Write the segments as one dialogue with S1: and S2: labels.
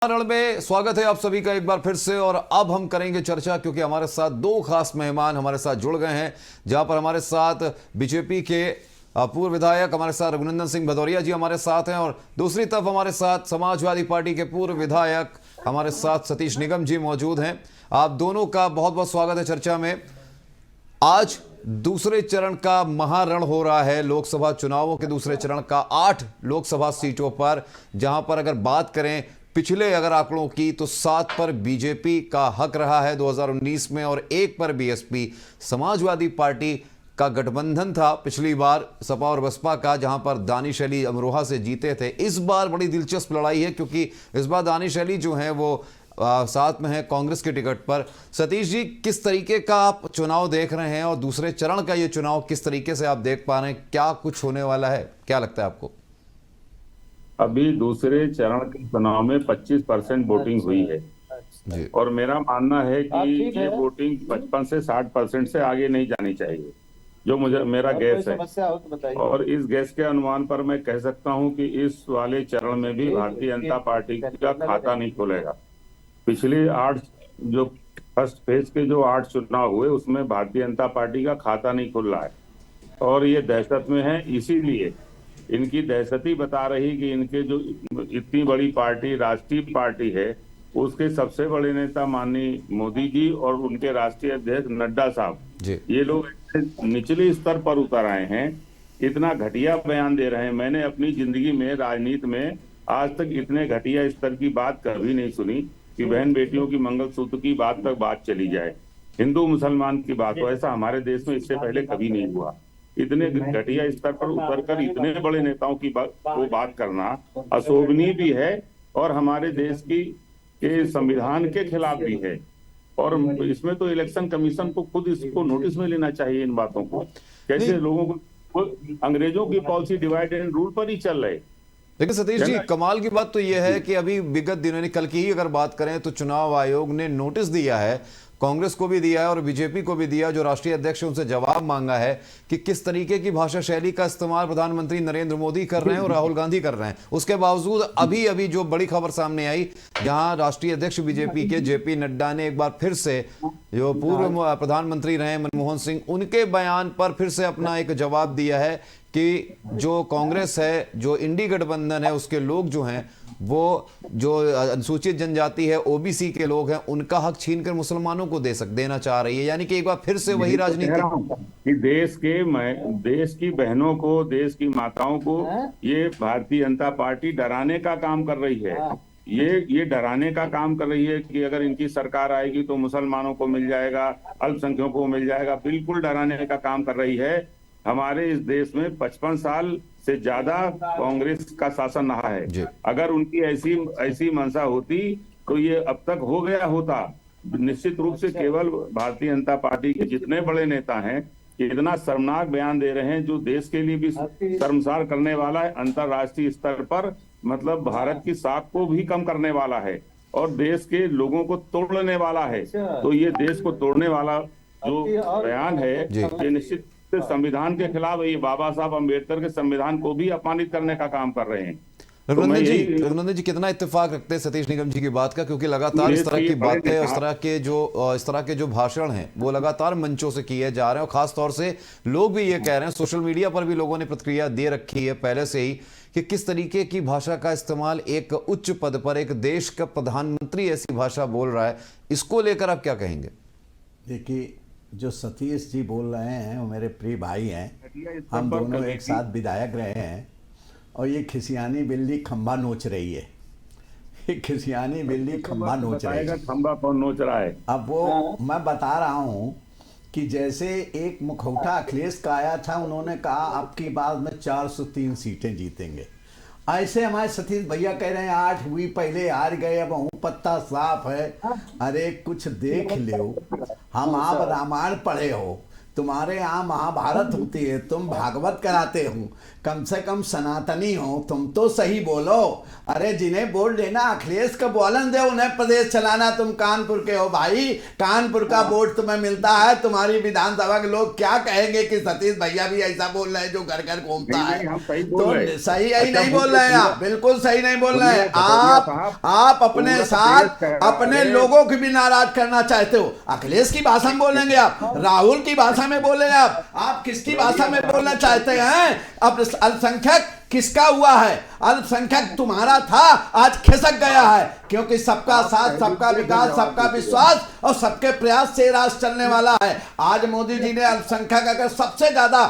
S1: रण में स्वागत है आप सभी का एक बार फिर से। और अब हम करेंगे चर्चा, क्योंकि हमारे साथ दो खास मेहमान हमारे साथ जुड़ गए हैं। जहां पर हमारे साथ बीजेपी के पूर्व विधायक हमारे साथ रघुनंदन सिंह भदौरिया जी हमारे साथ हैं, और दूसरी तरफ हमारे साथ समाजवादी पार्टी के पूर्व विधायक हमारे साथ सतीश निगम जी मौजूद हैं। आप दोनों का बहुत बहुत स्वागत है चर्चा में। आज दूसरे चरण का महारण हो रहा है, लोकसभा चुनावों के दूसरे चरण का 8 लोकसभा सीटों पर, जहां पर अगर बात करें पिछले अगर आंकड़ों की तो 7 पर बीजेपी का हक रहा है 2019 में, और 1 पर बीएसपी समाजवादी पार्टी का गठबंधन था पिछली बार सपा और बसपा का, जहां पर दानिश अली अमरोहा से जीते थे। इस बार बड़ी दिलचस्प लड़ाई है, क्योंकि इस बार दानिश अली जो हैं वो साथ में है कांग्रेस के टिकट पर। सतीश जी, किस तरीके का आप चुनाव देख रहे हैं, और दूसरे चरण का ये चुनाव किस तरीके से आप देख पा रहे हैं? क्या कुछ होने वाला है, क्या लगता है आपको?
S2: अभी दूसरे चरण के चुनाव में 25% वोटिंग हुई है
S1: जी।
S2: और मेरा मानना है कि ये वोटिंग 55 से 60% से आगे नहीं जानी चाहिए, जो मुझे मेरा गैस है। और इस गैस के अनुमान पर मैं कह सकता हूं कि इस वाले चरण में भी भारतीय जनता पार्टी का खाता नहीं खुलेगा। पिछले 8 जो फर्स्ट फेज के जो 8 चुनाव हुए उसमें भारतीय जनता पार्टी का खाता नहीं खुल रहा है, और ये दहशत में है। इसीलिए इनकी दहशत ही बता रही कि इनके जो इतनी बड़ी पार्टी राष्ट्रीय पार्टी है, उसके सबसे बड़े नेता माननीय मोदी जी और उनके राष्ट्रीय अध्यक्ष नड्डा साहब, ये लोग निचले स्तर पर उतर आए हैं, इतना घटिया बयान दे रहे हैं। मैंने अपनी जिंदगी में राजनीति में आज तक इतने घटिया स्तर की बात कभी नहीं सुनी कि बहन बेटियों की मंगलसूत्र की बात तक बात चली जाए, हिंदू मुसलमान की बात हो। ऐसा हमारे देश में इससे पहले कभी नहीं हुआ। इतने घटिया स्तर पर उतरकर इतने बड़े नेताओं की बात करना अशोभनीय भी है, और हमारे देश की के संविधान के खिलाफ भी है। और इसमें तो इलेक्शन कमीशन को खुद इसको नोटिस में लेना चाहिए इन बातों को। कैसे लोगों को अंग्रेजों की पॉलिसी डिवाइड एंड रूल पर ही चल रहे।
S1: लेकिन सतीश जी, कमाल की बात तो यह है कि अभी विगत दिनों, कल की ही अगर बात करें तो चुनाव आयोग ने नोटिस दिया है, कांग्रेस को भी दिया है और बीजेपी को भी दिया, जो राष्ट्रीय अध्यक्ष उनसे जवाब मांगा है कि किस तरीके की भाषा शैली का इस्तेमाल प्रधानमंत्री नरेंद्र मोदी कर रहे हैं और राहुल गांधी कर रहे हैं। उसके बावजूद अभी अभी जो बड़ी खबर सामने आई, जहां राष्ट्रीय अध्यक्ष बीजेपी के जेपी नड्डा ने एक बार फिर से, जो पूर्व प्रधानमंत्री रहे मनमोहन सिंह, उनके बयान पर फिर से अपना एक जवाब दिया है कि जो कांग्रेस है, जो इंडी गठबंधन है, उसके लोग जो हैं वो जो अनुसूचित जनजाति है, ओबीसी के लोग हैं, उनका हक छीनकर मुसलमानों को देना चाह रही है। यानी कि एक बार फिर से वही राजनीति
S2: कि देश की बहनों को, देश की माताओं को ये भारतीय जनता पार्टी डराने का काम कर रही है। ये डराने का काम कर रही है कि अगर इनकी सरकार आएगी तो मुसलमानों को मिल जाएगा, अल्पसंख्यकों को मिल जाएगा। बिल्कुल डराने का काम कर रही है। हमारे इस देश में 55 साल से ज्यादा कांग्रेस का शासन रहा है। अगर उनकी ऐसी मंशा होती तो ये अब तक हो गया होता। निश्चित रूप से केवल भारतीय जनता पार्टी के जितने बड़े नेता हैं इतना शर्मनाक बयान दे रहे हैं, जो देश के लिए भी शर्मसार करने वाला है, अंतरराष्ट्रीय स्तर पर मतलब भारत की साख को भी कम करने वाला है और देश के लोगों को तोड़ने वाला है। तो ये देश को तोड़ने वाला जो बयान है, ये निश्चित संविधान के खिलाफ, ये बाबा साहब अम्बेडकर के संविधान को भी अपमानित करने का काम कर रहे हैं।
S1: रघुनंदन जी कितना इत्तेफाक रखते हैं सतीश निगम जी की बात का? क्योंकि लगातार इस तरह की बातें, इस तरह के जो भाषण हैं वो लगातार मंचों से किए जा रहे हैं, और खास तौर से लोग भी ये कह रहे हैं, सोशल मीडिया पर भी लोगों ने प्रतिक्रिया दे रखी है पहले से ही, कि किस तरीके की भाषा का इस्तेमाल एक उच्च पद पर एक देश का प्रधानमंत्री ऐसी भाषा बोल रहा है। इसको लेकर आप क्या कहेंगे?
S3: देखिए, जो सतीश जी बोल रहे हैं वो मेरे प्रिय भाई हैं, हम दोनों एक साथ विधायक रहे हैं, और ये खिसियानी बिल्ली खंबा नोच रही है। ये खिसियानी बिल्ली खंबा नोच रही है।
S2: खंबा कौन नोच रहा है?
S3: अब वो मैं बता रहा हूँ कि जैसे एक मुखौटा अखिलेश का आया था, उन्होंने कहा अब की बार में 403 सीटें जीतेंगे। ऐसे हमारे सतीश भैया कह रहे हैं 8 हुई, पहले हार गए, अब हूँ पत्ता साफ है। अरे कुछ देख लो, हम आप रामायण पढ़े हो तुम्हारे यहाँ महाभारत होती है, तुम भागवत कराते हो, कम से कम सनातनी हो, तुम तो सही बोलो। अरे जिन्हें वोट देना अखिलेश का बोलन दे, उन्हें प्रदेश चलाना। तुम कानपुर के हो भाई, कानपुर का वोट तुम्हें मिलता है। तुम्हारी विधानसभा के लोग क्या कहेंगे कि सतीश भैया भी ऐसा बोल रहे हैं जो घर घर घूमता है।
S2: हम सही
S3: तो
S2: बोल रहे हैं।
S3: सही यही
S2: अच्छा,
S3: नहीं बोल रहे हैं आप, बिल्कुल सही नहीं बोल रहे हैं आप अपने
S2: पूरा
S3: साथ
S2: देश कह रहा
S3: अपने
S2: है।
S3: लोगों को भी नाराज करना चाहते हो। अखिलेश की भाषा में बोलेंगे आप, राहुल की भाषा में बोलेंगे आप किसकी भाषा में बोलना चाहते हैं? अब अल्पसंख्यक किसका हुआ है? अल्पसंख्यक तुम्हारा था, आज खिसक गया है, क्योंकि सबका साथ, सबका विकास, सबका विश्वास और सबके प्रयास से राष्ट्र चलने वाला है। आज मोदी जी ने अल्पसंख्यक अगर सबसे ज्यादा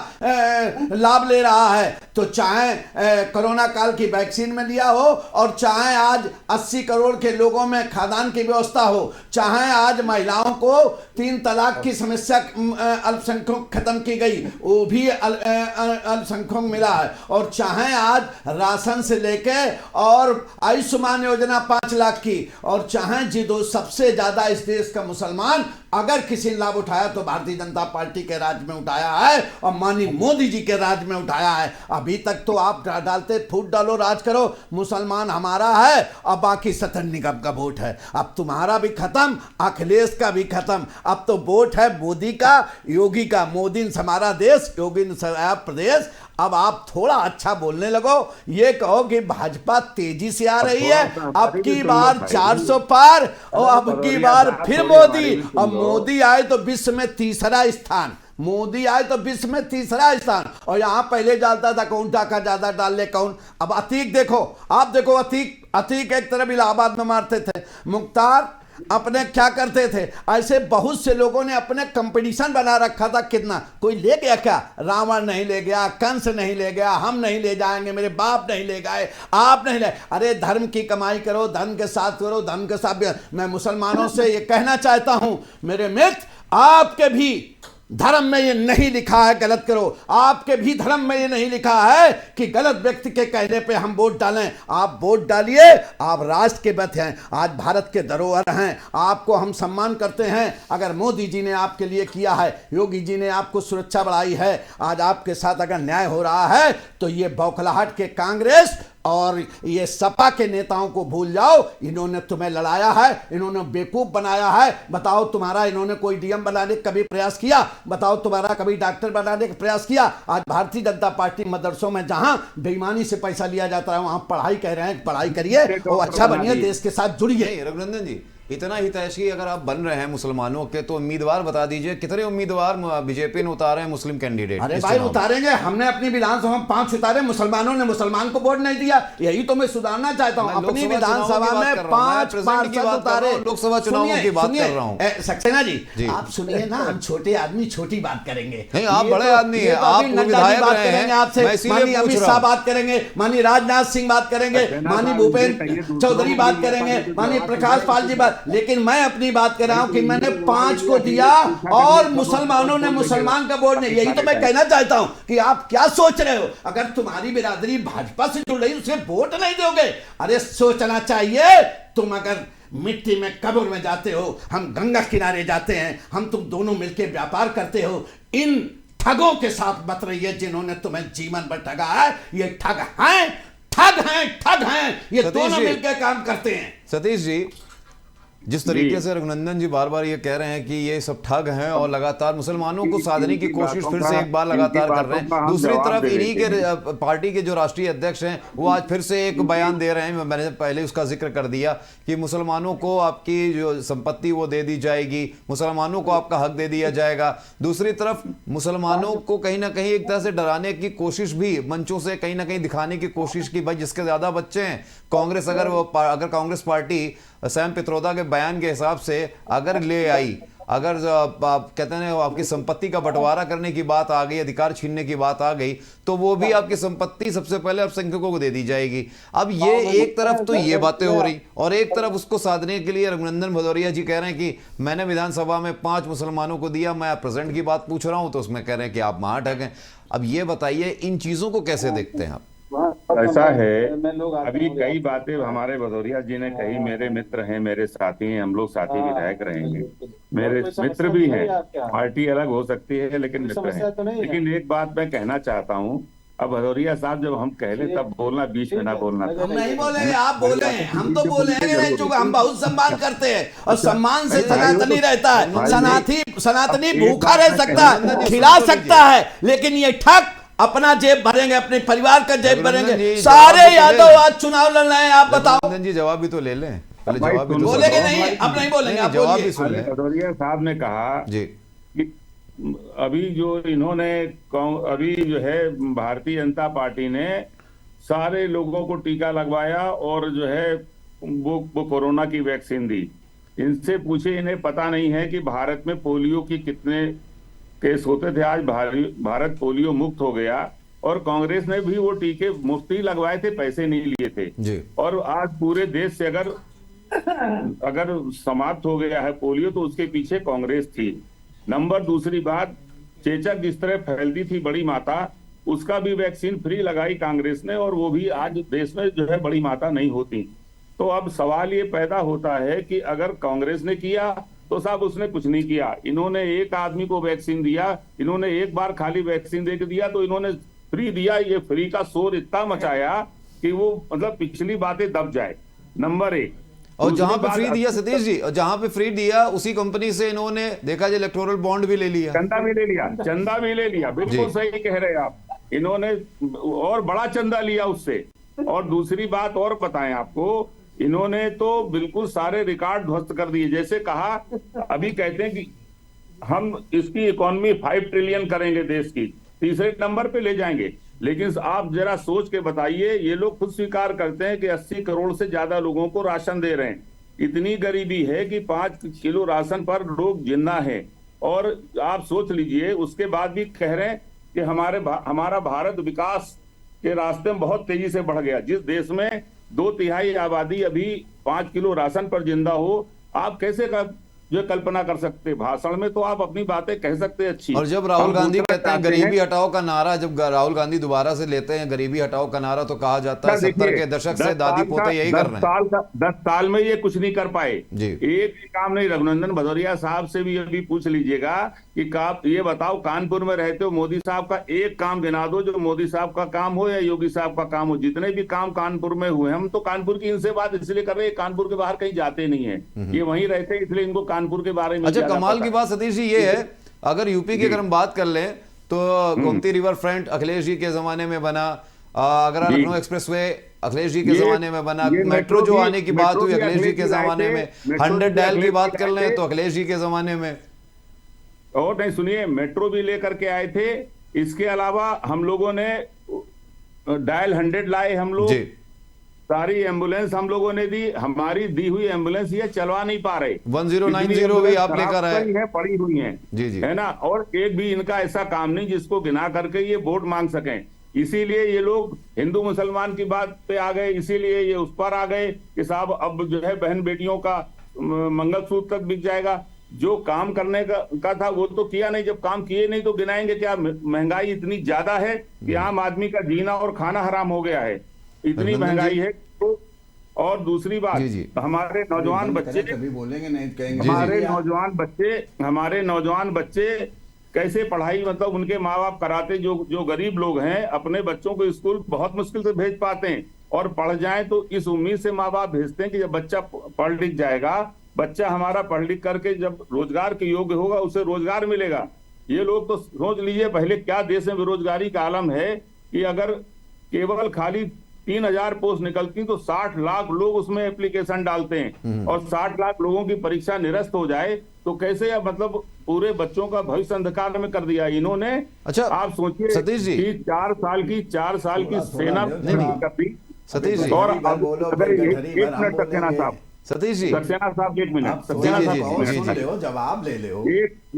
S3: लाभ ले रहा है, तो चाहे कोरोना काल की वैक्सीन में लिया हो, और चाहे आज 80 करोड़ के लोगों में खाद्यान्न की व्यवस्था हो, चाहे आज महिलाओं को 3 तलाक की समस्या अल्पसंख्यक खत्म की गई, वो भी अल्पसंख्यक मिला है, और चाहे आज राशन से लेके और आयुष्मान योजना 5 लाख की, और चाहे जी दो सबसे ज्यादा इस देश का मुसलमान अगर किसी ने लाभ उठाया तो भारतीय जनता पार्टी के राज में उठाया है, और माननीय मोदी जी के राज में उठाया है। अभी तक तो आप डालते फूट डालो, राज करो, मुसलमान हमारा है और बाकी सतन निगम का वोट है। अब तुम्हारा भी खत्म, अखिलेश का भी खत्म, अब तो वोट है मोदी का, योगी का। मोदी ने हमारा देश, योगी ने हमारा प्रदेश। अब आप थोड़ा अच्छा बोलने लगो, ये कहो कि भाजपा तेजी से आ रही है, अब की बार 400 पार, और अब की बार फिर मोदी, और मोदी आए तो विश्व में तीसरा स्थान, मोदी आए तो विश्व में तीसरा स्थान। और यहां पहले डालता था कौन टाका ज्यादा डाल ले कौन। अब अतीक देखो, आप देखो अतीक एक तरफ इलाहाबाद में मारते थे, मुख्तार अपने क्या करते थे, ऐसे बहुत से लोगों ने अपने कंपटीशन बना रखा था। कितना कोई ले गया क्या? रावण नहीं ले गया, कंस नहीं ले गया, हम नहीं ले जाएंगे, मेरे बाप नहीं ले गए, आप नहीं ले। अरे धर्म की कमाई करो, धर्म के साथ करो, धर्म के साथ। मैं मुसलमानों से ये कहना चाहता हूं मेरे मित्र, आपके भी धर्म में ये नहीं लिखा है गलत करो, आपके भी धर्म में ये नहीं लिखा है कि गलत व्यक्ति के कहने पे हम वोट डालें। आप वोट डालिए, आप राष्ट्र के बत हैं, आज भारत के धरोहर हैं, आपको हम सम्मान करते हैं। अगर मोदी जी ने आपके लिए किया है, योगी जी ने आपको सुरक्षा बढ़ाई है, आज आपके साथ अगर न्याय हो रहा है, तो ये बौखलाहट के कांग्रेस और ये सपा के नेताओं को भूल जाओ। इन्होंने तुम्हें लड़ाया है, इन्होंने बेवकूफ बनाया है। बताओ तुम्हारा इन्होंने कोई डीएम बनाने का कभी प्रयास किया? बताओ तुम्हारा कभी डॉक्टर बनाने का प्रयास किया? आज भारतीय जनता पार्टी मदरसों में जहां बेईमानी से पैसा लिया जाता है, वहां पढ़ाई कह रहे हैं, पढ़ाई करिए और अच्छा बनिए, देश के साथ जुड़िए।
S1: रघुनंदन जी, इतना हितैषी अगर आप बन रहे हैं मुसलमानों के, तो उम्मीदवार बता दीजिए, कितने उम्मीदवार बीजेपी ने उतारे हैं मुस्लिम कैंडिडेट?
S3: अरे भाई उतारेंगे, हमने अपनी विधानसभा में 5 उतारे, मुसलमानों ने मुसलमान को वोट नहीं दिया। यही तो मैं सुधारना चाहता हूं। अपनी विधानसभा में 5 पार्षद उतारे।
S1: लोकसभा चुनावों की बात कर रहा हूं।
S3: सक्सेना जी आप सुनिए ना, हम छोटे आदमी छोटी बात करेंगे।
S1: नहीं, आप बड़े आदमी हैं, आप विधायक रहे हैं,
S3: आपसे माननीय अमित शाह बात करेंगे, माननीय राजनाथ सिंह बात करेंगे, माननीय भूपेंद्र चौधरी बात करेंगे, माननीय प्रकाश पाल जी बात। लेकिन मैं अपनी बात कर रहा हूं कि मैंने 5 को दिया और मुसलमानों ने मुसलमान का वोट नहीं। यही तो मैं कहना चाहता हूं कि आप क्या सोच रहे हो? अगर तुम्हारी बिरादरी भाजपा से जुड़ रही, उसे वोट नहीं दोगे? अरे सोचना चाहिए। तुम अगर मिट्टी में कब्र में जाते हो, हम गंगा किनारे जाते हैं, हम तुम दोनों मिलकर व्यापार करते हो। इन ठगों के साथ मत रहिए जिन्होंने तुम्हें जीवन भर ठगा है। ये ठग हैं, ठग हैं, ठग हैं। ये दोनों मिलकर काम करते हैं।
S1: सतीश जी, जिस तरीके से रघुनंदन जी बार बार ये कह रहे हैं कि ये सब ठग हैं और लगातार मुसलमानों को साधने की कोशिश फिर से एक बार लगातार कर रहे हैं, दूसरी तरफ इन्हीं के पार्टी के जो राष्ट्रीय अध्यक्ष हैं वो आज फिर से एक बयान दे रहे हैं, मैंने पहले उसका जिक्र कर दिया कि मुसलमानों को आपकी जो संपत्ति वो दे दी जाएगी, मुसलमानों को आपका हक दे दिया जाएगा। दूसरी तरफ मुसलमानों को कहीं ना कहीं एक तरह से डराने की कोशिश भी मंचों से कहीं ना कहीं दिखाने की कोशिश की, भाई जिसके ज्यादा बच्चे हैं, कांग्रेस अगर कांग्रेस पार्टी सैम पित्रोदा के बयान के हिसाब से अगर ले आई, अगर आप कहते हैं आपकी संपत्ति का बंटवारा करने की बात आ गई, अधिकार छीनने की बात आ गई, तो वो भी आपकी संपत्ति सबसे पहले अल्पसंख्यकों को दे दी जाएगी। अब ये एक तरफ तो ये बातें हो रही, और एक तरफ उसको साधने के लिए रघुनंदन भदौरिया जी कह रहे हैं कि मैंने विधानसभा में 5 मुसलमानों को दिया, मैं प्रेजेंट की बात पूछ रहा हूं, तो उसमें कह रहे हैं कि आप महाठग हैं। अब ये बताइए, इन चीजों को कैसे देखते हैं आप?
S2: ऐसा है, अभी कई बातें हमारे भदौरिया जी ने कही, मेरे मित्र हैं, मेरे साथी हैं, हम लोग साथी विधायक रहेंगे। मेरे मित्र भी हैं, पार्टी अलग हो सकती है लेकिन मित्र हैं। लेकिन एक बात मैं कहना चाहता हूं, अब भदौरिया साहब जब हम कह ले तब बोलना, बीच में ना बोलना।
S3: हम नहीं बोले, आप बोले हैं, हम तो बोले हैं नहीं, चूंकि हम बहुत सम्मान करते हैं और सम्मान से सनातनी रहता है। सनातनी भूखा रह सकता है, खिला सकता है, लेकिन ये ठग अपना जेब भरेंगे, अपने परिवार का जेब भरेंगे। सारे यादव आज चुनाव लड़ रहे हैं, आप बताओ।
S1: रघुनंदन जी जवाब भी तो ले लें, पहले जवाब भी तो
S3: बोलेंगे नहीं, अब नहीं बोलेंगे, आप
S1: जवाब
S3: बोलिए।
S1: भी सुन लें।
S2: भदौरिया साहब ने कहा
S1: जी
S2: कि अभी जो इन्होंने अभी जो है भारतीय जनता पार्टी ने सारे लोगों को टीका लगवाया और जो है वो कोरोना की वैक्सीन दी। इनसे पूछे, इन्हें पता नहीं है कि भारत में पोलियो की कितने केस होते थे। आज भारत पोलियो मुक्त हो गया और कांग्रेस ने भी वो टीके मुफ्त ही लगवाए थे, पैसे नहीं लिए थे
S1: जी।
S2: और आज पूरे देश से अगर समाप्त हो गया है पोलियो तो उसके पीछे कांग्रेस थी। नंबर दूसरी बात, चेचक जिस तरह फैलती थी बड़ी माता, उसका भी वैक्सीन फ्री लगाई कांग्रेस ने और वो भी आज देश में जो है बड़ी माता नहीं होती। तो अब सवाल ये पैदा होता है कि अगर कांग्रेस ने किया तो साहब उसने कुछ नहीं किया। इन्होंने एक आदमी को वैक्सीन दिया, इन्होंने एक बार खाली वैक्सीन दे के दिया तो इन्होंने फ्री दिया। ये फ्री का शोर इतना मचाया कि वो मतलब पिछली बातें दब जाए। नंबर एक।
S1: और जहां पे फ्री दिया सतीश जी, और जहां पे फ्री दिया उसी कंपनी से इन्होंने देखा जाए इलेक्टोरल बॉन्ड भी ले लिया,
S2: चंदा भी ले लिया, चंदा भी ले लिया। बिल्कुल सही कह रहे हैं आप, इन्होंने और बड़ा चंदा लिया उससे। और दूसरी बात और बताएं आपको, इन्होंने तो बिल्कुल सारे रिकॉर्ड ध्वस्त कर दिए। जैसे कहा, अभी कहते हैं कि हम इसकी इकोनॉमी 5 ट्रिलियन करेंगे, देश की तीसरे नंबर पे ले जाएंगे। लेकिन आप जरा सोच के बताइए, ये लोग खुद स्वीकार करते हैं कि 80 करोड़ से ज्यादा लोगों को राशन दे रहे हैं। इतनी गरीबी है कि 5 किलो राशन पर लोग जिंदा है। और आप सोच लीजिए, उसके बाद भी कह रहे हैं कि हमारा भारत विकास के रास्ते में बहुत तेजी से बढ़ गया। जिस देश में 2/3 आबादी अभी 5 किलो राशन पर जिंदा हो, आप कैसे जो कल्पना कर सकते। भाषण में तो आप अपनी बातें कह सकते हैं अच्छी।
S1: और जब राहुल गांधी कहते हैं गरीबी हटाओ का नारा, जब राहुल गांधी दोबारा से लेते हैं गरीबी हटाओ का नारा, तो कहा जाता है 70 के दशक से दादी पोते यही कर रहे हैं।
S2: 10 साल में ये कुछ नहीं कर पाए
S1: जी।
S2: एक भी काम नहीं। रघुनंदन भदौरिया साहब से भी अभी पूछ लीजिएगा कि ये बताओ, कानपुर में रहते हो, मोदी साहब का एक काम गिना दो जो मोदी साहब का काम हो या योगी साहब का काम हो। जितने भी काम कानपुर में हुए, हम तो कानपुर की इनसे बात इसलिए कर रहे हैं, कानपुर के बाहर कहीं जाते नहीं है, ये वहीं रहते हैं, इसलिए इनको कानपुर के बारे में।
S1: अच्छा, कमाल की बात सतीश जी ये है, अगर यूपी की अगर हम बात कर लें तो गोमती रिवर फ्रंट अखिलेश जी के जमाने में बना, आगरा लखनऊ एक्सप्रेसवे अखिलेश जी के जमाने में बना, मेट्रो जो आने की बात हुई अखिलेश जी के जमाने में, 100 डायल की बात कर लें तो अखिलेश जी के जमाने में।
S2: और नहीं, सुनिए, मेट्रो भी लेकर के आए थे। इसके अलावा हम लोगों ने डायल 100 लाए, हम लोग सारी एम्बुलेंस हम लोगों ने दी। हमारी दी हुई एम्बुलेंस ये चलवा नहीं पा रहे।
S1: 1090 भी आप लेकर आए
S2: हैं, पड़ी हुई हैं
S1: जी जी,
S2: है ना। और एक भी इनका ऐसा काम नहीं जिसको गिना करके ये वोट मांग सकें। इसीलिए ये लोग हिंदू मुसलमान की बात पे आ गए, इसीलिए ये उस पर आ गए कि साहब अब जो है बहन बेटियों का मंगलसूत्र तक बिक जाएगा। जो काम करने का था वो तो किया नहीं। जब काम किए नहीं तो गिनाएंगे क्या? महंगाई इतनी ज्यादा है कि आम आदमी का जीना और खाना हराम हो गया है, इतनी महंगाई है। तो और दूसरी बात, हमारे नौजवान बच्चे
S3: कभी बोलेंगे नहीं कहेंगे,
S2: हमारे नौजवान बच्चे कैसे पढ़ाई, मतलब उनके माँ बाप कराते, जो गरीब लोग हैं अपने बच्चों को स्कूल बहुत मुश्किल से भेज पाते हैं, और पढ़ जाएं तो इस उम्मीद से माँ बाप भेजते हैं कि जब बच्चा पढ़ लिख जाएगा, बच्चा हमारा पढ़ लिख करके जब रोजगार के योग्य होगा उसे रोजगार मिलेगा। ये लोग तो सोच लीजिए पहले क्या देश में बेरोजगारी का आलम है कि अगर केवल खाली 3000 पोस्ट निकलती तो 60 लाख लोग उसमें एप्लीकेशन डालते हैं, और 60 लाख लोगों की परीक्षा निरस्त हो जाए तो कैसे, मतलब पूरे बच्चों का भविष्य अंधकार में कर दिया इन्होंने।
S1: अच्छा,
S2: आप सोचिए
S1: सतीश जी,
S2: कि 4 साल की सेना
S1: सतीश जी,
S2: और अगर 1 मिनट सक्सेना साहब,
S1: सतीश जी,
S2: सक्सेना साहब 1 मिनट,
S3: जवाब ले लो,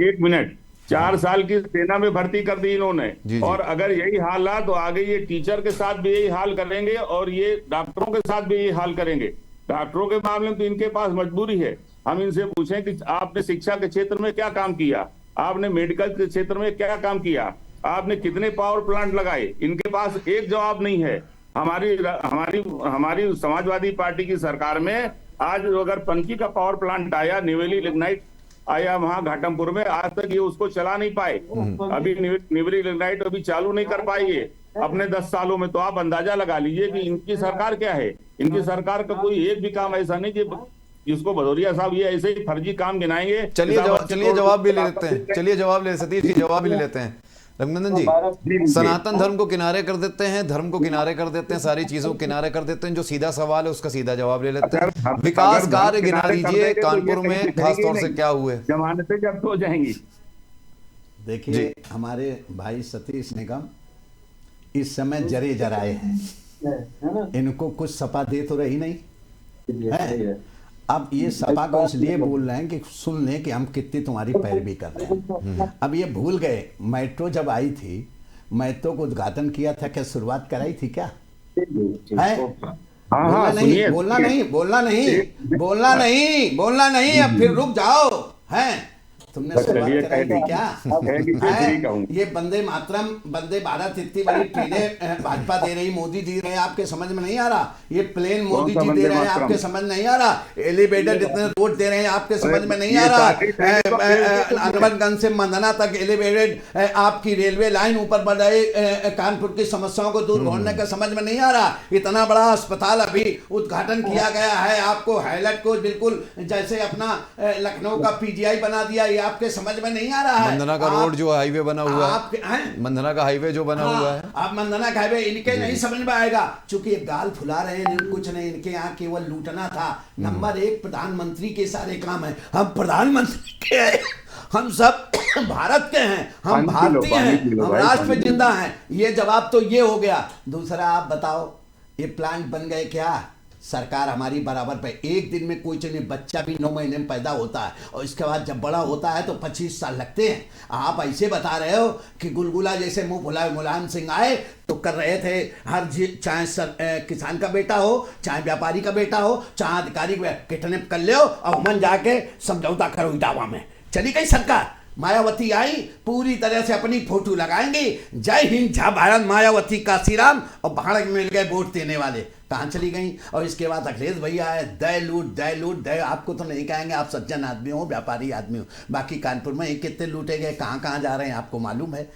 S2: 1 मिनट। 4 साल की सेना में भर्ती कर दी इन्होंने, और अगर यही हाल रहा तो आगे ये टीचर के साथ भी यही हाल करेंगे और ये डॉक्टरों के साथ भी यही हाल करेंगे। डॉक्टरों के मामले में तो इनके पास मजबूरी है। हम इनसे पूछें कि आपने शिक्षा के क्षेत्र में क्या काम किया, आपने मेडिकल के क्षेत्र में क्या काम किया, आपने कितने पावर प्लांट लगाए, इनके पास एक जवाब नहीं है। हमारी समाजवादी पार्टी की सरकार में आज अगर पनकी का पावर प्लांट आया, निवेली लिग्नाइट आया वहां घाटमपुर में, आज तक ये उसको चला नहीं पाए। अभी निवरी लिग्नाइट अभी चालू नहीं कर पाई है अपने 10 सालों में। तो आप अंदाजा लगा लीजिए कि इनकी सरकार क्या है। इनकी सरकार का कोई एक भी काम ऐसा नहीं कि जिसको भदौरिया साहब ये ऐसे ही फर्जी काम गिनाएंगे।
S1: चलिए जवाब भी ले लेते हैं, चलिए जवाब ले, सतीश जी जवाब भी ले लेते हैं। रघुनंदन जी, सनातन धर्म को किनारे कर देते हैं, धर्म को किनारे कर देते हैं, सारी चीजों को किनारे कर देते हैं। जो सीधा सवाल है उसका सीधा जवाब ले लेते हैं। विकास कार्य गिना दीजिए कानपुर में, खासतौर से क्या हुए?
S2: जमानतें जब्त हो जाएंगी।
S3: देखिए, हमारे भाई सतीश निगम इस समय जरे जराए हैं, इनको कुछ सपा दे तो रही नहीं है। अब ये सपा को इसलिए बोल रहे हैं कि सुन लें कि हम कितनी तुम्हारी पैरवी कर रहे हैं। अब ये भूल गए, मेट्रो जब आई थी, मेट्रो को उद्घाटन किया था, क्या शुरुआत कराई थी क्या? है? बोलना नहीं, अब फिर रुक जाओ। हैं? तुमने शुरुआत कराई थी क्या? ये वंदे मातरम, वंदे भारत इतनी बड़ी ट्रेनें भाजपा दे रही, मोदी जी रहे, आपके समझ में नहीं आ रहा? ये प्लेन मोदी जी दे रहे हैं, आपके समझ नहीं आ रहा? एलिवेटेड इतने रोड दे रहे हैं, आपके समझ में नहीं आ रहा? अनवरगंज से मंदना तक एलिवेटेड आपकी रेलवे लाइन ऊपर बढ़ रही, कानपुर की समस्याओं को दूर करने का समझ में नहीं आ रहा? इतना बड़ा अस्पताल अभी उद्घाटन किया गया है, आपको हाईलाइट को बिल्कुल जैसे अपना लखनऊ का पीजीआई बना दिया, आपके समझ में नहीं आ रहा है?
S1: मंदना का रोड जो हाईवे बना हुआ है, मंदना का हाईवे जो बना हुआ है,
S3: अब मंदना का हाईवे इनके नहीं समझ में आएगा, क्योंकि ये गाल फुला रहे हैं, कुछ नहीं, इनके यहाँ केवल लूटना था। नंबर 1 प्रधानमंत्री के सारे काम है। हम प्रधानमंत्री के हैं, हम सब भारत के हैं, हम भारतीय हैं, हम राष्ट्र पे जिंदा हैं। ये जवाब तो ये हो गया। दूसरा आप बताओ, ये प्लांट बन गए क्या? सरकार हमारी बराबर पे, एक दिन में कोई चाहिए, बच्चा भी 9 महीने में पैदा होता है और इसके बाद जब बड़ा होता है तो 25 साल लगते हैं। आप ऐसे बता रहे हो कि गुलगुला जैसे मुंह फुलाए मुलायम सिंह आए तो कर रहे थे हर चाहे किसान का बेटा हो, चाहे व्यापारी का बेटा हो, चाहे अधिकारी किडनैप कर ले और मन जाके समझौता करो इटावा में। चली गई सरकार, मायावती आई, पूरी तरह से अपनी फोटो लगाएंगे, जय हिंद जय भारत, मायावती काशीराम, और भाड़ में मिल गए वोट देने वाले, कहाँ चली गई? और इसके बाद अखिलेश भैया आए, दय लूट। आपको तो नहीं कहेंगे, आप सज्जन आदमी हो, व्यापारी आदमी हो, बाकी कानपुर में कितने लूटे गए, कहाँ जा रहे हैं आपको मालूम है?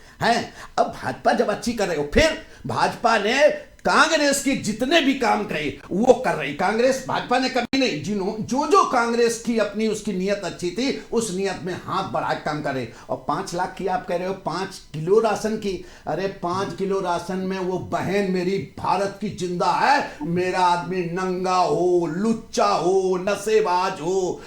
S3: अब भाजपा जब अच्छी कर रहे हो, फिर भाजपा ने कांग्रेस के जितने भी काम करे वो कर रही कांग्रेस, भाजपा ने कभी नहीं। जो कांग्रेस की अपनी उसकी नियत अच्छी थी, उस नियत में हाथ बढ़ा के काम करे। और 5 लाख की आप कह रहे हो, 5 किलो राशन की, अरे 5 किलो राशन में वो बहन मेरी भारत की जिंदा है, मेरा आदमी नंगा हो, लुच्चा हो, नशेबाज हो,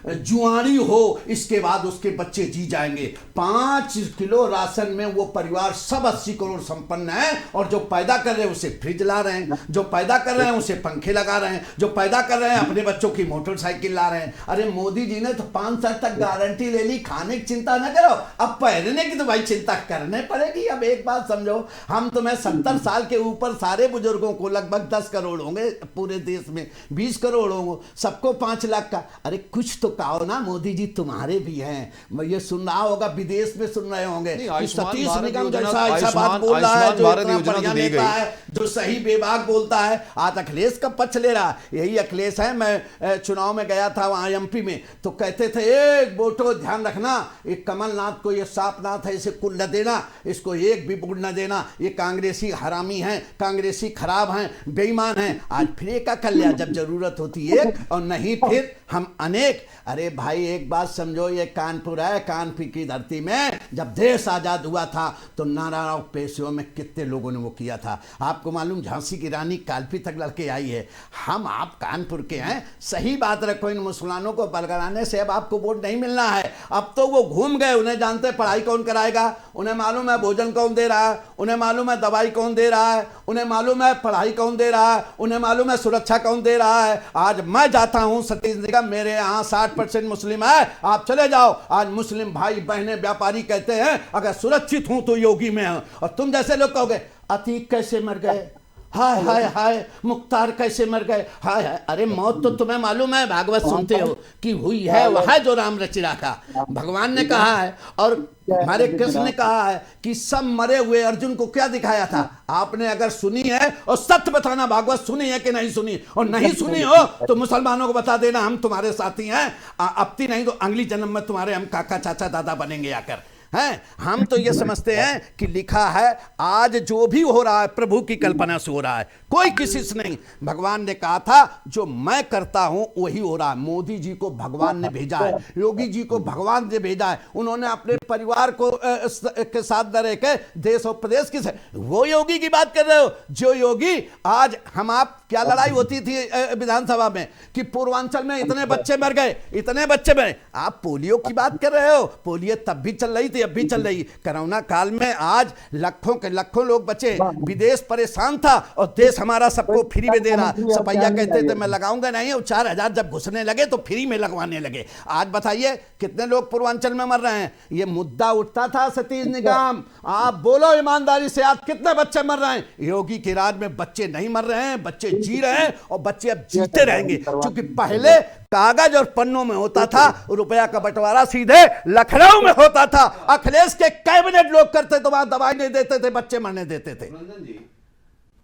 S3: जुआनी हो, इसके बाद उसके बच्चे जी जाएंगे। 5 किलो राशन में वो परिवार सब 80 करोड़ संपन्न है, और जो पैदा कर रहे हैं उसे फ्रिज ला रहे हैं, जो पैदा कर रहे हैं उसे पंखे लगा रहे हैं, जो पैदा कर रहे हैं अपने बच्चों की मोटरसाइकिल ला रहे हैं। अरे मोदी जी ने तो 5 साल तक गारंटी ले ली, खाने की चिंता न करो, अब पहनने की तो भाई चिंता करने पड़ेगी। अब एक बात समझो, हम तुम्हें 70 साल के ऊपर सारे बुजुर्गों को, लगभग 10 करोड़ होंगे पूरे देश में, 20 करोड़ होंगे, सबको 5 लाख का। अरे कुछ तो कहो ना, मोदी जी तुम्हारे भी हैं, ये सुन रहा होगा, विदेश में सुन रहे होंगे, सतीश निगम जैसा ऐसा बात बोल रहा है, जो इतना बढ़िया नेता है, जो सही बेबाक बोलता है, आज अखिलेश का पक्ष ले रहा है। यही अखिलेश है, मैं चुनाव में गया था वहां एमपी में, तो कहते थे एक वोटो ध्यान रखना, एक कमलनाथ को ये सांपनाथ है, इसे कुल न देना, इसको एक भी वोट न देना, ये कांग्रेसी हरामी हैं, कांग्रेसी खराब हैं, बेईमान हैं। आज फिर एक कर लिया, जब जरूरत होती एक और नहीं फिर हम अनेक। अरे भाई एक बात समझो, ये कानपुर है, कानपुर की धरती में जब देश आजाद हुआ था तो नारायण पेशों में कितने लोगों ने वो किया था। आपको मालूम, झांसी की रानी कालपी तक लड़के आई है। हम आप कानपुर के हैं, सही बात रखो, इन मुसलमानों को बरगलाने से अब आपको वोट नहीं मिलना है। अब तो वो घूम गए, उन्हें जानते पढ़ाई कौन कराएगा, उन्हें मालूम है भोजन कौन दे रहा है, उन्हें मालूम है दवाई कौन दे रहा है, उन्हें मालूम है पढ़ाई कौन दे रहा है, उन्हें मालूम है सुरक्षा कौन दे रहा है। आज मैं जाता हूं सतीश निगम, मेरे यहाँ 60% मुस्लिम है, आप चले जाओ, आज मुस्लिम भाई बहने व्यापारी कहते हैं अगर सुरक्षित हूं तो योगी में हूं, और तुम जैसे लोग कहोगे अतीक कैसे मर गए, हाय हाय हाय मुख्तार कैसे मर गए, हाय हाय। अरे मौत तो तुम्हें मालूम है, भागवत सुनते हो कि हुई है वह जो राम रचि राखा। भगवान ने कहा है और हमारे कृष्ण ने कहा है कि सब मरे हुए अर्जुन को क्या दिखाया था। आपने अगर सुनी है और सत्य बताना, भागवत सुनी है कि नहीं सुनी, और नहीं सुनी हो तो मुसलमानों को बता देना, हम तुम्हारे साथी हैं। अब की नहीं तो अगली जन्म में तुम्हारे हम काका चाचा दादा बनेंगे आकर हैं। हम तो ये समझते हैं कि लिखा है आज जो भी हो रहा है प्रभु की कल्पना से हो रहा है, कोई किसी से नहीं। भगवान ने कहा था जो मैं करता हूं वही हो रहा है। मोदी जी को भगवान ने भेजा है, योगी जी को भगवान ने भेजा है। उन्होंने अपने परिवार को के साथ न रह के देश और प्रदेश की, वो योगी की बात कर रहे हो जो योगी आज हम आप क्या लड़ाई होती थी विधानसभा में कि पूर्वांचल में इतने बच्चे मर गए, इतने बच्चे मरे। आप पोलियो की बात कर रहे हो, पोलियो तब भी चल रही थी, अब भी चल रही। कोरोना काल में आज लाखों के लाखों लोग बचे, विदेश परेशान था और देश हमारा सबको फ्री में दे रहा। सपैया कहते थे मैं लगाऊंगा नहीं, और 4000 जब घुसने लगे तो फ्री में लगवाने लगे। आज बताइए कितने लोग पूर्वांचल में मर रहे हैं। ये मुद्दा उठता था सतीश निगम, आप बोलो ईमानदारी से आज कितने बच्चे मर रहे हैं। योगी के राज में बच्चे नहीं मर रहे हैं, बच्चे जी रहे हैं और बच्चे अब जीते रहेंगे। क्योंकि पहले कागज और पन्नों में होता था, रुपया का बंटवारा सीधे लखनऊ में होता था। अखिलेश के कैबिनेट लोग करते तो वहां दवाई नहीं देते थे, बच्चे मरने देते थे।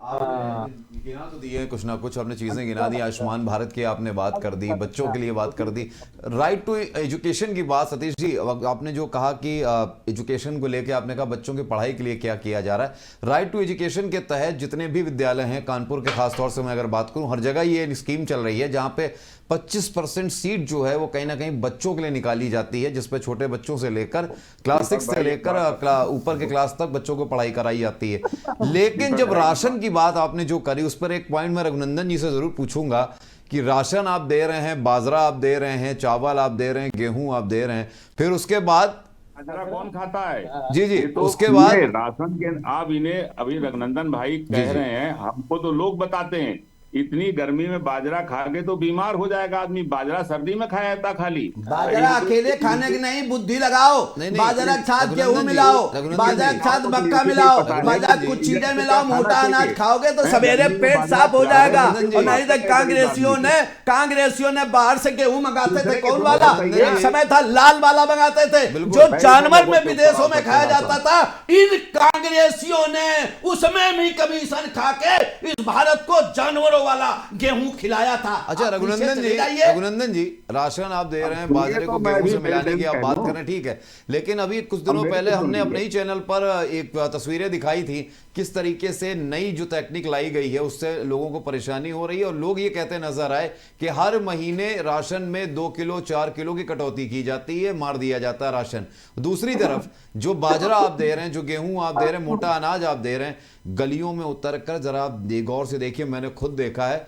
S1: आपने गिना तो दिए कुछ ना कुछ, आपने चीजें गिना दी। आयुष्मान भारत की आपने बात कर दी, बच्चों के लिए बात कर दी, राइट टू एजुकेशन की बात। सतीश जी आपने जो कहा कि एजुकेशन को लेके आपने कहा बच्चों की पढ़ाई के लिए क्या किया जा रहा है। राइट टू एजुकेशन के तहत जितने भी विद्यालय हैं, कानपुर के खासतौर से मैं अगर बात करूं, हर जगह ये स्कीम चल रही है जहां पे 25% सीट जो है वो कहीं ना कहीं बच्चों के लिए निकाली जाती है, जिसपे छोटे बच्चों से लेकर क्लास 6 से लेकर ऊपर के क्लास तक बच्चों को पढ़ाई कराई जाती है। लेकिन जब राशन की बात आपने जो करी, उस पर एक पॉइंट मैं रघुनंदन जी से जरूर पूछूंगा कि राशन आप दे रहे हैं, बाजरा आप दे रहे हैं, चावल आप दे रहे हैं, गेहूं आप दे रहे हैं, फिर उसके बाद
S2: बाजरा कौन खाता है?
S1: जी जी,
S2: तो
S1: उसके बाद
S2: राशन के आप इन्हें अभी रघुनंदन भाई कह रहे हैं, हमको तो लोग बताते हैं इतनी गर्मी में बाजरा खा के तो बीमार हो जाएगा आदमी। बाजरा सर्दी में खाया जाता खाली।
S3: बाजरा अकेले खाने की नहीं, बुद्धि लगाओ। बाजरा के साथ गेहूं मिलाओ, बाजरा के साथ मक्का मिलाओ, बाजरा कुछ चीजें मिलाओ, मोटा अनाज खाओगे तो सवेरे पेट साफ हो जाएगा। और नहीं तो कांग्रेसियों ने बाहर से गेहूं मंगाते थे, कौन वाला, एक समय था लाल वाला मंगाते थे जो जानवर में विदेशों में खाया जाता था। इन कांग्रेसियों ने उसमें भी कमीशन खा के इस भारत को जानवरों वाला गेहूं खिलाया था।
S1: अच्छा रघुनंदन जी राशन आप दे रहे हैं, बाजरे को गेहूं से मिलाने की आप बात कर रहे हैं, ठीक है। लेकिन अभी कुछ दिनों पहले हमने अपने ही चैनल पर एक तस्वीरें दिखाई थी किस तरीके से नई जो टेक्निक लाई गई है उससे लोगों को परेशानी हो रही है। और लोग ये कहते नजर आए कि हर महीने राशन में 2 किलो 4 किलो की कटौती की जाती है, मार दिया जाता है राशन। दूसरी तरफ जो बाजरा आप दे रहे हैं, जो गेहूं आप दे रहे हैं, मोटा अनाज आप दे रहे हैं, गलियों में उतर कर जरा आप गौर से देखिए, मैंने खुद देखा है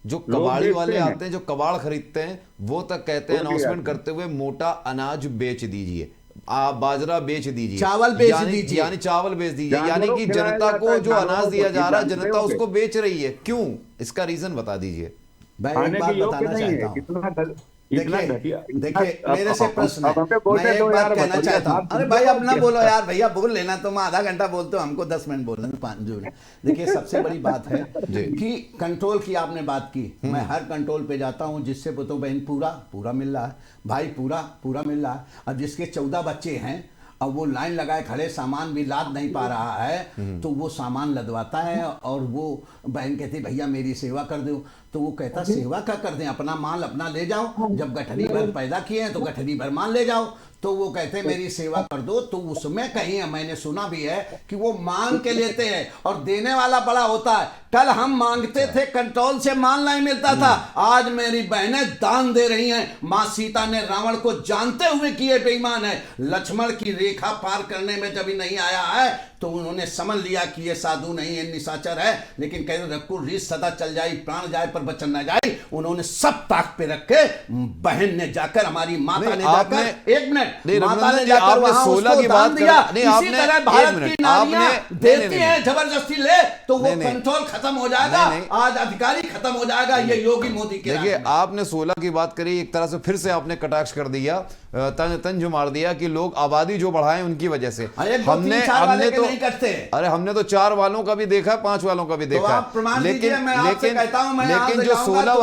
S1: जो कबाड़ी वाले आते हैं, जो कबाड़ खरीदते हैं, वो तक कहते हैं अनाउंसमेंट करते हुए मोटा अनाज बेच दीजिए, आप बाजरा बेच दीजिए,
S3: चावल बेच दीजिए,
S1: यानी चावल बेच दीजिए। यानी कि जनता को जो अनाज दिया जा रहा है जनता उसको बेच रही है। क्यों? इसका रीजन बता दीजिए।
S3: मैं एक बात बताना चाहता हूँ। देखिए मेरे से प्रश्न है, मैं एक बात कहना चाहता हूँ। अरे भाई अब ना बोलो यार, भैया बोल लेना, तुम आधा घंटा बोलते हो, हमको 10 मिनट बोलना, 5 मिनट। देखिए सबसे बड़ी बात है कि कंट्रोल की आपने बात की, मैं हर कंट्रोल पे जाता हूँ जिससे तो बहन पूरा मिल रहा है, भाई पूरा मिल रहा है। अब जिसके 14 बच्चे हैं, अब वो लाइन लगाए खड़े, सामान भी लाद नहीं पा रहा है तो वो सामान लदवाता है और वो बहन कहती भैया मेरी सेवा कर दो, तो वो कहता सेवा क्या कर दें, अपना माल अपना ले जाओ, जब गठरी भर पैदा किए हैं तो गठरी भर माल ले जाओ। तो वो कहते मेरी सेवा कर दो, तो उसमें कहीं मैंने सुना भी है कि वो मांग के लेते हैं और देने वाला बड़ा होता है। कल हम मांगते थे, कंट्रोल से माल नहीं मिलता था, आज मेरी बहनें दान दे रही हैं। मां सीता ने रावण को जानते हुए कि ये बेईमान है, लक्ष्मण की रेखा पार करने में जब नहीं आया है तो उन्होंने समझ लिया कि ये साधु नहीं है, निशाचर है। लेकिन कहते रघुकुल रीस सदा चल जाए, प्राण जाए पर वचन न जाए। उन्होंने सब ताक पे रखे, बहन ने जाकर, हमारी माता ने जाकर, एक मिनट, माता ने जाकर वहां उसको दान दिया। इसी तरह भारत की नारियां देती हैं जबरदस्ती ले तो वो कंट्रोल खत्म हो जाएगा, आज अधिकारी खत्म हो जाएगा। ये योगी मोदी के
S1: देखिए आपने 16 की बात करी, एक तरह से फिर से आपने कटाक्ष कर दिया, तंज मार दिया कि लोग आबादी जो बढ़ाएं उनकी वजह से। हमने तो
S3: नहीं कटते।
S1: अरे हमने तो 4 वालों का भी देखा, 5 वालों का भी देखा।
S3: आप प्रमाण दीजिए, मैं आपसे कहता हूं, मैं
S1: लेकिन जो 16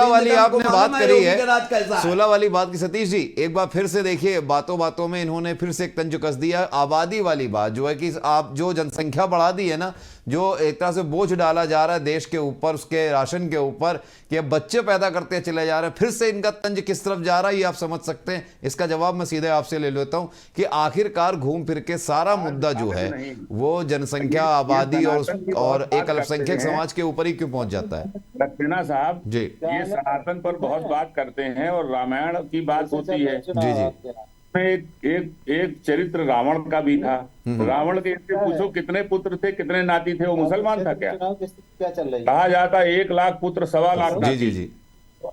S1: वाली आपने बात करी है, 16 वाली बात की सतीश जी, एक बार फिर से देखिए, बातों बातों में इन्होंने फिर से एक तंज कस दिया। आबादी वाली बात जो है कि आप जो जनसंख्या बढ़ा दी है ना, जो एक तरह से बोझ डाला जा रहा है देश के ऊपर, उसके राशन के ऊपर, कि अब बच्चे पैदा करते चले जा रहे हैं, फिर से इनका तंज किस तरफ जा रहा है ये आप समझ सकते हैं। इसका जवाब मैं सीधे आपसे ले लेता हूं कि आखिरकार घूम फिर के सारा मुद्दा जो है वो जनसंख्या, आबादी और एक अल्पसंख्यक समाज के ऊपर ही क्यों पहुंच जाता है।
S2: सक्सेना साहब
S1: जी,
S2: ये सनातन पर बहुत बात करते हैं और रामायण की बात होती है।
S1: जी जी,
S2: एक चरित्र रावण का भी था। रावण के इससे पूछो कितने पुत्र थे, कितने नाती थे, वो मुसलमान था क्या? कहा जाता 1 लाख पुत्र, 1.25 लाख
S1: जी
S2: नाती।
S1: जी जी।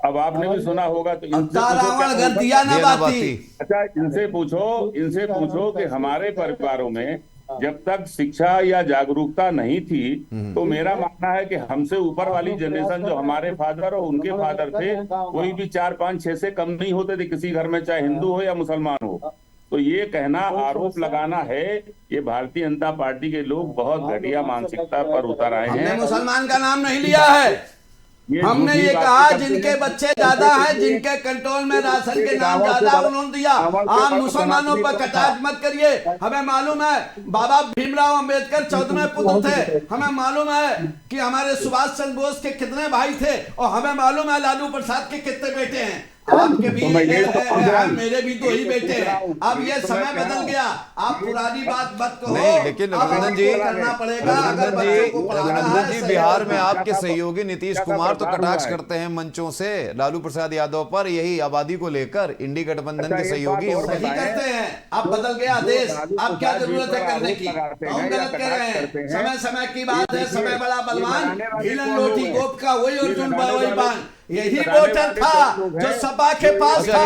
S2: अब आपने भी सुना होगा, तो इनसे
S3: रावण घर दिया ना बाती।
S2: अच्छा, इनसे पूछो कि हमारे परिवारों में जब तक शिक्षा या जागरूकता नहीं थी, तो मेरा मानना है कि हमसे ऊपर वाली जनरेशन, जो हमारे फादर और उनके फादर थे, कोई भी 4, 5, 6 से कम नहीं होते थे किसी घर में, चाहे हिंदू हो या मुसलमान हो। तो ये कहना, आरोप लगाना है, ये भारतीय जनता पार्टी के लोग बहुत घटिया मानसिकता पर उतर आए हैं।
S3: हमने मुसलमान का नाम नहीं लिया है, हमने ये कहा जिनके बच्चे ज्यादा हैं, जिनके कंट्रोल में राशन के नाम ज्यादा, उन्होंने दिया। आप मुसलमानों पर कटाक्ष मत करिए। हमें मालूम है बाबा भीमराव अंबेडकर 14वें पुत्र थे, हमें मालूम है कि हमारे सुभाष चंद्र बोस के कितने भाई थे, और हमें मालूम है लालू प्रसाद के कितने बेटे हैं। आपके भी मेरे भी 2 ही बेटे हैं। अब ये समय बदल गया, आप पुरानी बात मत कहो।
S1: नहीं, लेकिन रघुनंदन जी,
S3: करना पड़ेगा।
S1: रघुनंदन जी, बिहार में आपके सहयोगी नीतीश कुमार तो कटाक्ष करते हैं मंचों से लालू प्रसाद यादव पर, यही आबादी को लेकर इंडी गठबंधन के सहयोगी
S3: सही करते हैं। अब बदल गया देश, अब क्या जरूरत है करने की? हम गलत कह रहे हैं। समय समय की बात है, समय बड़ा बलवान, हिलन लोटी गोप का वही अर्जुन वही बाण। यही वोटर था जो सपा के पास था,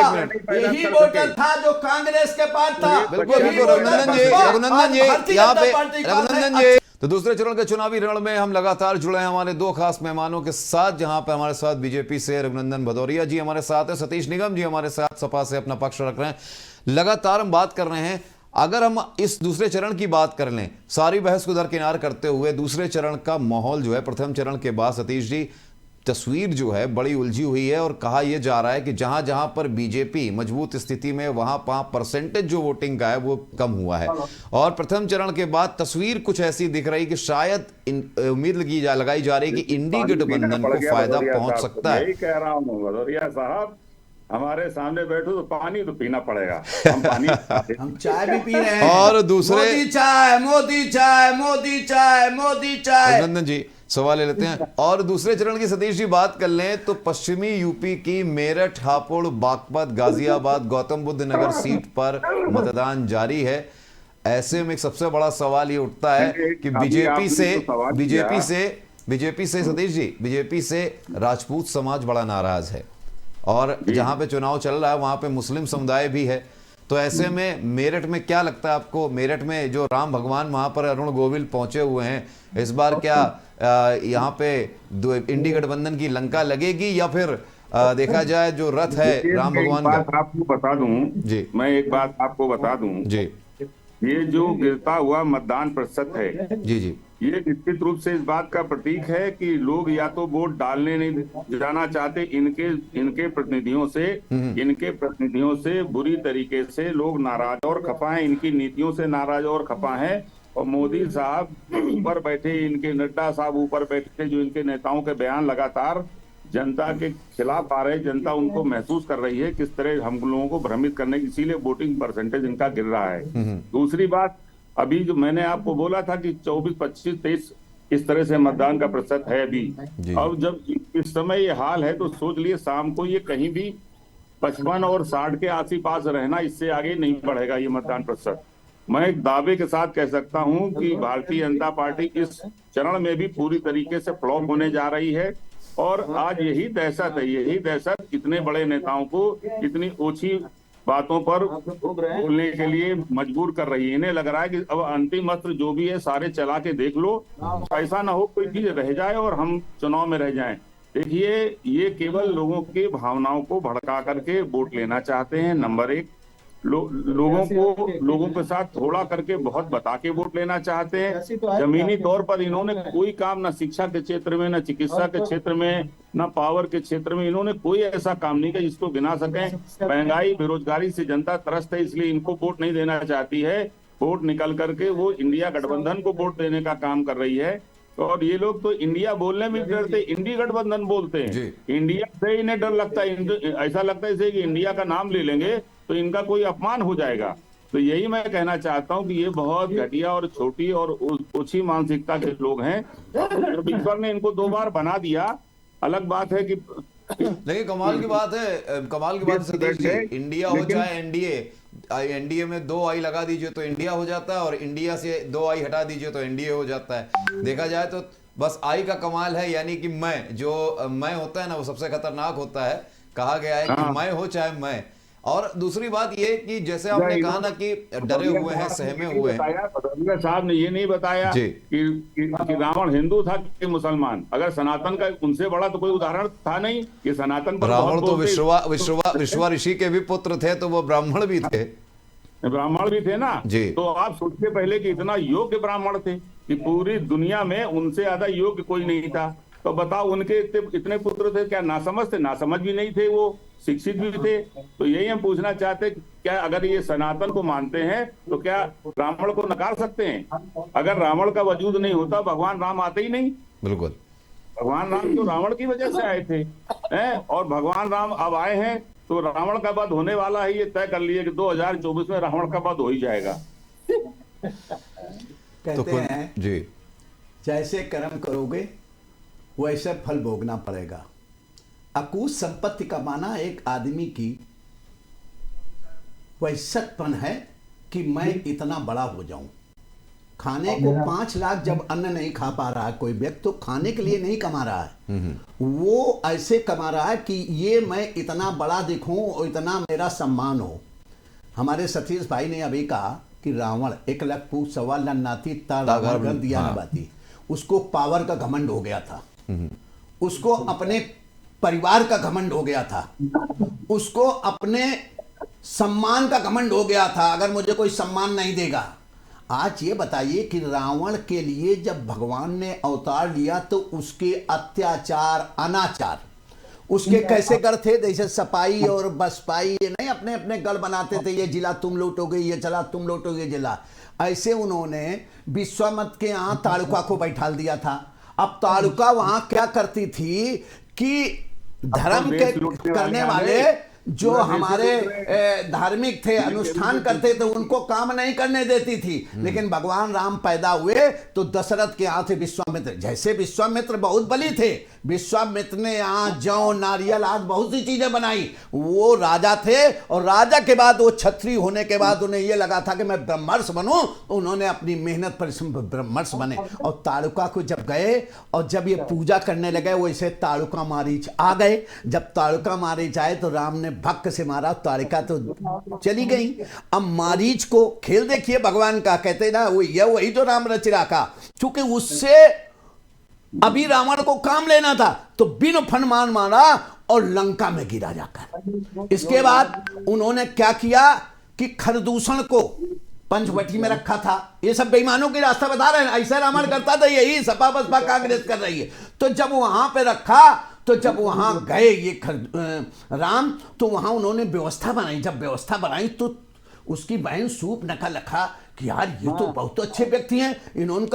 S3: यही वोटर था जो कांग्रेस के पास था।
S1: बिल्कुल बिल्कुल रघुनंदन जी, यहाँ पे रघुनंदन जी। तो दूसरे चरण के चुनावी रण में हम लगातार जुड़े हैं हमारे 2 खास मेहमानों के साथ, जहां पर हमारे साथ बीजेपी से रघुनंदन भदौरिया जी हमारे साथ है, सतीश निगम जी हमारे साथ सपा से अपना पक्ष रख रहे हैं। लगातार हम बात कर रहे हैं, अगर हम इस दूसरे चरण की बात कर लें, सारी बहस को दरकिनार करते हुए, दूसरे चरण का माहौल जो है प्रथम चरण के बाद सतीश जी, तस्वीर जो है बड़ी उलझी हुई है, और कहा यह जा रहा है कि जहां जहां पर बीजेपी मजबूत स्थिति में, वहां परसेंटेज जो वोटिंग का है वो कम हुआ है। और प्रथम चरण के बाद तस्वीर कुछ ऐसी दिख रही कि शायद उम्मीद लगाई जा रही कि इंडी गठबंधन को फायदा पहुंच सकता है।
S2: यही कह रहा हूं भदौरिया साहब, हमारे सामने बैठो तो पानी तो पीना पड़ेगा।
S3: हम चाय भी पी रहे हैं,
S1: और दूसरे
S3: मोदी चाय, मोदी चाय, मोदी चाय, मोदी चाय।
S1: नंदन जी सवाल ले लेते हैं। और दूसरे चरण की सतीश जी बात कर लें तो पश्चिमी यूपी की मेरठ, हापुड़, बागपत, गाजियाबाद, गौतम बुद्ध नगर सीट पर मतदान जारी है। ऐसे में एक सबसे बड़ा सवाल ये उठता है कि बीजेपी से सतीश जी, बीजेपी से राजपूत समाज बड़ा नाराज है, और जहां पे चुनाव चल रहा है वहां पे मुस्लिम समुदाय भी है। तो ऐसे में मेरठ में क्या लगता है आपको, मेरठ में जो राम भगवान वहां पर अरुण गोविल पहुंचे हुए हैं, इस बार क्या यहाँ पे इंडी गठबंधन की लंका लगेगी, या फिर देखा जाए जो रथ है राम भगवान का?
S2: आपको बता दूं जी, मैं एक बात आपको बता दूं जी, ये जो गिरता हुआ मतदान प्रतिशत है
S1: जी जी,
S2: ये निश्चित रूप से इस बात का प्रतीक है कि लोग या तो वोट डालने नहीं जाना चाहते, इनके प्रतिनिधियों से बुरी तरीके से लोग नाराज और खफा हैं, इनकी नीतियों से नाराज और खफा हैं। और मोदी साहब ऊपर बैठे, इनके नड्डा साहब ऊपर बैठे, जो इनके नेताओं के बयान लगातार जनता के खिलाफ आ रहे, जनता उनको महसूस कर रही है किस तरह हम लोगों को भ्रमित करने की, इसीलिए वोटिंग परसेंटेज इनका गिर रहा है। दूसरी बात, अभी जो मैंने आपको बोला था कि 24, 25, 23 इस तरह से मतदान का प्रतिशत है अभी। अब जब इस समय ये हाल है तो सोच लिए शाम को ये कहीं भी 55 और 60 के आस-पास रहना, इससे आगे नहीं बढ़ेगा ये मतदान प्रतिशत। मैं एक दावे के साथ कह सकता हूं कि भारतीय जनता पार्टी इस चरण में भी पूरी तरीके से फ्लॉप होने जा रही है। और आज यही दहशत इतने बड़े नेताओं को इतनी ओछी बातों पर बोलने के लिए मजबूर कर रही है। इन्हें लग रहा है कि अब अंतिम अस्त्र जो भी है सारे चला के देख लो, ऐसा ना हो कोई चीज रह जाए और हम चुनाव में रह जाएं। देखिए, ये केवल लोगों की भावनाओं को भड़का करके वोट लेना चाहते हैं, नंबर 1। लोगों के साथ थोड़ा करके बहुत बता के वोट लेना चाहते हैं। जमीनी तौर पर इन्होंने कोई काम, न शिक्षा के क्षेत्र में, न चिकित्सा के क्षेत्र में, न पावर के क्षेत्र में इन्होंने कोई ऐसा काम नहीं किया जिसको गिना सकें। महंगाई, बेरोजगारी से जनता त्रस्त है, इसलिए इनको वोट नहीं देना चाहती है। वोट निकल करके वो इंडिया गठबंधन को वोट देने का काम कर रही है। और ये लोग तो इंडिया बोलने में डरते, इंडी गठबंधन बोलते हैं। इंडिया से इन्हें डर लगता है, ऐसा लगता है कि इंडिया का नाम ले लेंगे तो इनका कोई अपमान हो जाएगा। तो यही मैं कहना चाहता हूं कि ये बहुत घटिया और छोटी और ओछी मानसिकता के लोग हैं। ईश्वर ने इनको 2 बार बना दिया, अलग बात है कि
S1: लेकिन कमाल की बात है सतीश जी, इंडिया हो चाहे एनडीए में 2 आई लगा दीजिए तो इंडिया हो जाता है, और इंडिया से 2 आई हटा दीजिए तो एनडीए हो जाता है। देखा जाए तो बस आई का कमाल है, यानी कि मैं होता है ना, वो सबसे खतरनाक होता है। कहा गया है कि मैं हो चाहे मैं। और दूसरी बात ये कि जैसे आपने कहा ना कि डरे हुए हैं, सहमे हुए हैं।
S2: भदौरिया साहब ने ये नहीं बताया कि रावण हिंदू था कि मुसलमान। अगर सनातन का उनसे बड़ा तो कोई उदाहरण था नहीं कि सनातन पर
S1: रावण तो विश्वा ऋषि के भी पुत्र थे, तो वो ब्राह्मण भी थे ना
S2: जी। तो आप सोचिए पहले कि इतना योग्य ब्राह्मण थे कि पूरी दुनिया में उनसे ज्यादा योग्य कोई नहीं था। तो बताओ, उनके इतने पुत्र थे, क्या नासमझ थे? नासमझ भी नहीं थे, वो शिक्षित भी थे। तो यही हम पूछना चाहते, क्या अगर ये सनातन को मानते हैं तो क्या रावण को नकार सकते हैं? अगर रावण का वजूद नहीं होता, भगवान राम आते ही नहीं।
S1: बिल्कुल,
S2: भगवान राम तो रावण की वजह से आए थे, और भगवान राम अब आए हैं तो रावण का वध होने वाला है। ये तय कर लिए कि 2024 में रावण का वध हो ही जाएगा।
S3: कहते हैं जी, जैसे कर्म करोगे वैसे फल भोगना पड़ेगा। अकूत संपत्ति कमाना एक आदमी की वैसकपन है कि मैं इतना बड़ा हो जाऊं। खाने को 5 लाख जब अन्न नहीं खा पा रहा है कोई व्यक्ति, तो खाने के लिए नहीं कमा रहा है, वो ऐसे कमा रहा है कि ये मैं इतना बड़ा दिखूं और इतना मेरा सम्मान हो। हमारे सतीश भाई ने अभी कहा कि रावण 1 लाख पूछ सवाल नाती तागर दिया न बाती, उसको पावर का घमंड हो गया था, उसको अपने परिवार का घमंड हो गया था, उसको अपने सम्मान का घमंड हो गया था। अगर मुझे कोई सम्मान नहीं देगा। आज ये बताइए कि रावण के लिए जब भगवान ने अवतार लिया तो उसके अत्याचार, अनाचार उसके कैसे गढ़ थे? जैसे सपाई और बसपाई ये नहीं अपने अपने गढ़ बनाते थे, ये जिला तुम लूटोगे, ये जिला तुम लूटोगे जिला। ऐसे उन्होंने विश्वामित्र के यहाँ ताड़ुका को बैठा दिया था। अब ताड़ुका वहां क्या करती थी कि धर्म के करने वाले जो हमारे धार्मिक थे, अनुष्ठान करते थे, उनको काम नहीं करने देती थी। लेकिन भगवान राम पैदा हुए तो दशरथ के यहाँ थे विश्वामित्र। जैसे विश्वामित्र बहुत बली थे, विश्वामित्र ने यहाँ जौ, नारियल आदि बहुत सी चीजें बनाई। वो राजा थे और राजा के बाद वो क्षत्रिय होने के बाद उन्हें ये लगा था कि मैं ब्रह्मर्ष बनूं। उन्होंने अपनी मेहनत परिश्रम ब्रह्मर्ष बने। और ताड़ुका को जब गए और जब ये पूजा करने लगे, वैसे ताड़ुका मारीच आ गए। जब ताड़ुका मारीच आए तो राम ने भक्क से मारा, ताड़िका तो चली गई। अब मारीच को खेल देखिए भगवान का, कहते ना वही तो राम रच रखा। चूंकि उससे अभी रावण को काम लेना था तो बिन फनमान मारा और लंका में गिरा जाकर। इसके बाद उन्होंने क्या किया कि खरदूषण को पंचवटी में रखा था। ये सब बेईमानों की रास्ता बता रहे हैं। ऐसा रावण करता था, यही सपा बसपा कांग्रेस कर रही है। तो जब वहां पे रखा, तो जब वहां गए ये राम, तो वहां उन्होंने व्यवस्था बनाई। जब व्यवस्था बनाई तो उसकी बहन सूप नका लखा कि यार ये तो बहुत अच्छे व्यक्ति हैं, इन्होंने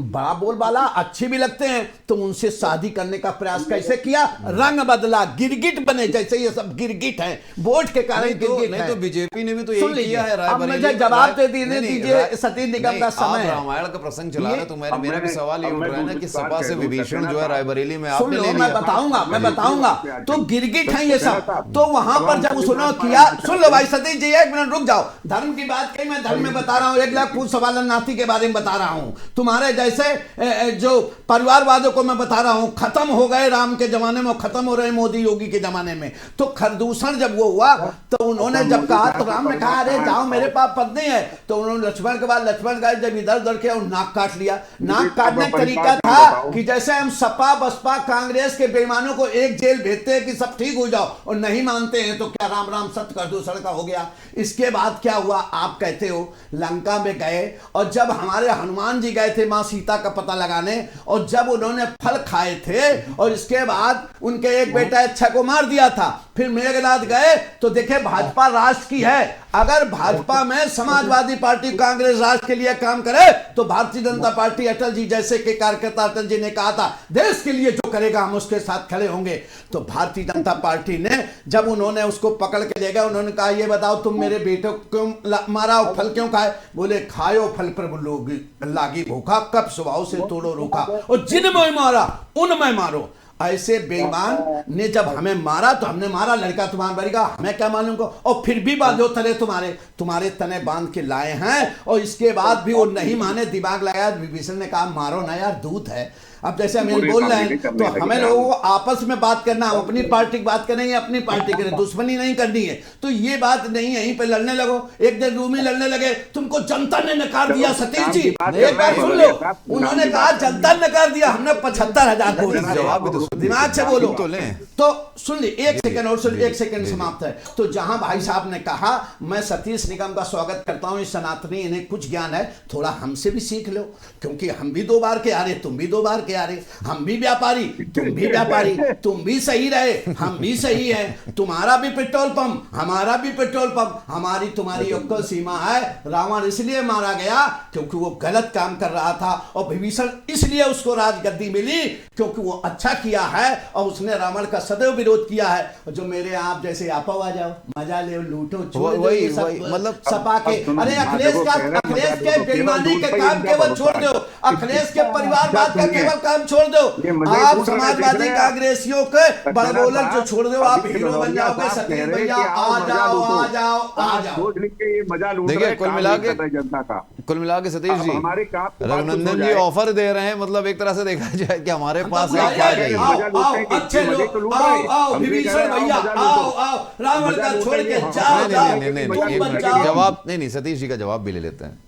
S3: बड़ा बोलबाला, अच्छे भी लगते हैं, तो उनसे शादी करने का प्रयास कैसे किया? रंग बदला, गिरगिट बने। जैसे ये सब गिरगिट हैं, वोट के कारण गिरगिट
S1: नहीं तो बीजेपी ने भी तो यही किया है।
S3: अब मुझे जवाब दे दीजिए, सतीश निगम का समय है।
S1: रामायण का प्रसंग चला रहे तो मेरा भी सवाल ये उठ रहा है ना कि सपा से विभीषण जो है रायबरेली में आपने ले लिया।
S3: मैं बताऊंगा तो गिरगिट है ये सब। तो वहां पर जब उन्होंने किया, सुन लो भाई सतीश जी, 1 मिनट रुक जाओ। धर्म की बात कही, मैं धर्म में बता रहा हूँ, 1 लाख पूछ सवाल नाती के बारे में बता रहा हूं। तुम्हारे जैसे जो परिवारवादों को मैं बता रहा हूं, खत्म हो गए राम के जमाने में, खत्म हो रहे मोदी योगी के जमाने में। तो खरदूषण जब वो हुआ तो उन्होंने जब कहा तो राम ने कहा अरे जाओ मेरे पास पत्नी है, तो उन्होंने लक्ष्मण के बाद लक्ष्मण गए, जब इधर उधर किया नाक काट लिया। नाक काटने का तरीका था कि जैसे हम सपा बसपा कांग्रेस के बेईमानों को एक जेल भेजते हैं कि सब ठीक हो जाओ, और नहीं मानते हैं तो क्या राम राम सत्य खरदूषण का हो गया। इसके बाद क्या हुआ, आप कहते हो लंका में गए, और जब हमारे हनुमान जी गए थे मां सीता का पता लगाने, और जब उन्होंने फल खाए थे और इसके बाद उनके एक बेटा इच्छा को मार दिया था, फिर मेघनाथ गए तो देखे भाजपा राष्ट्र की है। अगर भाजपा में समाजवादी पार्टी कांग्रेस राष्ट्र के लिए काम करे तो भारतीय जनता पार्टी अटल जी जैसे के कार्यकर्ता, अटल जी ने कहा था देश के लिए जो करेगा हम उसके साथ खड़े होंगे। तो भारतीय जनता पार्टी ने जब उन्होंने उसको पकड़ के ले गए, उन्होंने कहा ये बताओ तुम मेरे बेटे को क्यों मारा, फल क्यों खाए? बोले खायो फल पर लागी भूखा, कब स्वभाव से तोड़ो रूखा, और जिनमें मारा उनमें मारो। ऐसे बेईमान ने जब हमें मारा तो हमने मारा, लड़का तुम्हारा बनेगा, हमें क्या मालूम को, और फिर भी बांधो तले तुम्हारे तने बांध के लाए हैं, और इसके बाद भी वो नहीं माने, दिमाग लगाया। विभीषण ने कहा मारो ना यार, दूत है। अब जैसे हम बोल रहे हैं तो हमें लोगों को आपस में बात करना, अपनी पार्टी की बात करेंगे, अपनी पार्टी के दुश्मनी नहीं करनी है। तो ये बात नहीं है, यहीं पे लड़ने लगो। एक दिन रूमी लड़ने लगे, तुमको जनता ने नकार दिया। सतीश जी एक बात सुन लो, उन्होंने कहा जनता ने नकार दिया, हमने 75,000 वोट। दिमाग से बोलो तो सुन ली, 1 सेकंड और सुन, 1 सेकंड समाप्त है। तो जहां भाई साहब ने कहा मैं सतीश निगम का स्वागत करता हूं, इस सनातनी इन्हें कुछ ज्ञान है, थोड़ा हमसे भी सीख लो, क्योंकि हम भी 2 बार के आ रहे, तुम भी 2 बार आ रहे, हम भी व्यापारी, तुम भी व्यापारी, तुम भी सही रहे, हम भी सही है, तुम्हारा भी पेट्रोल पंप, हमारा भी पेट्रोल पंप, हमारी तुम्हारी अक्ल सीमा है। रावण इसलिए मारा गया क्योंकि वो गलत काम कर रहा था, और विभीषण इसलिए उसको राजगद्दी मिली क्योंकि वो अच्छा किया है, और उसने रावण का सदैव विरोध किया है। जो मेरे आप जैसे आप आ जाओ, मजा ले, लूटो, छोड़ दो ये सब, मतलब सपा के। अरे अखिलेश के बेईमानी के काम केवल छोड़ दो, अखिलेश के परिवारवाद का केवल काम छोड़ दो, आप समाजवादी कांग्रेसियों के बड़बोलन जो छोड़ दो, आप हीरो बन जाओगे। सतीश भैया आ जाओ आ जाओ आ जाओ।
S1: देखिए कुल मिला के सतीश जी, रघुनंदन जी ऑफर दे रहे हैं, मतलब एक तरह से देखा जाए कि हमारे पास आप आ जाइए,
S3: अच्छे लोग आओ, विभीषण भैया आओ, रावण का छोड़ के जाओ।
S1: जवाब नहीं, सतीश जी का जवाब भी ले लेते हैं।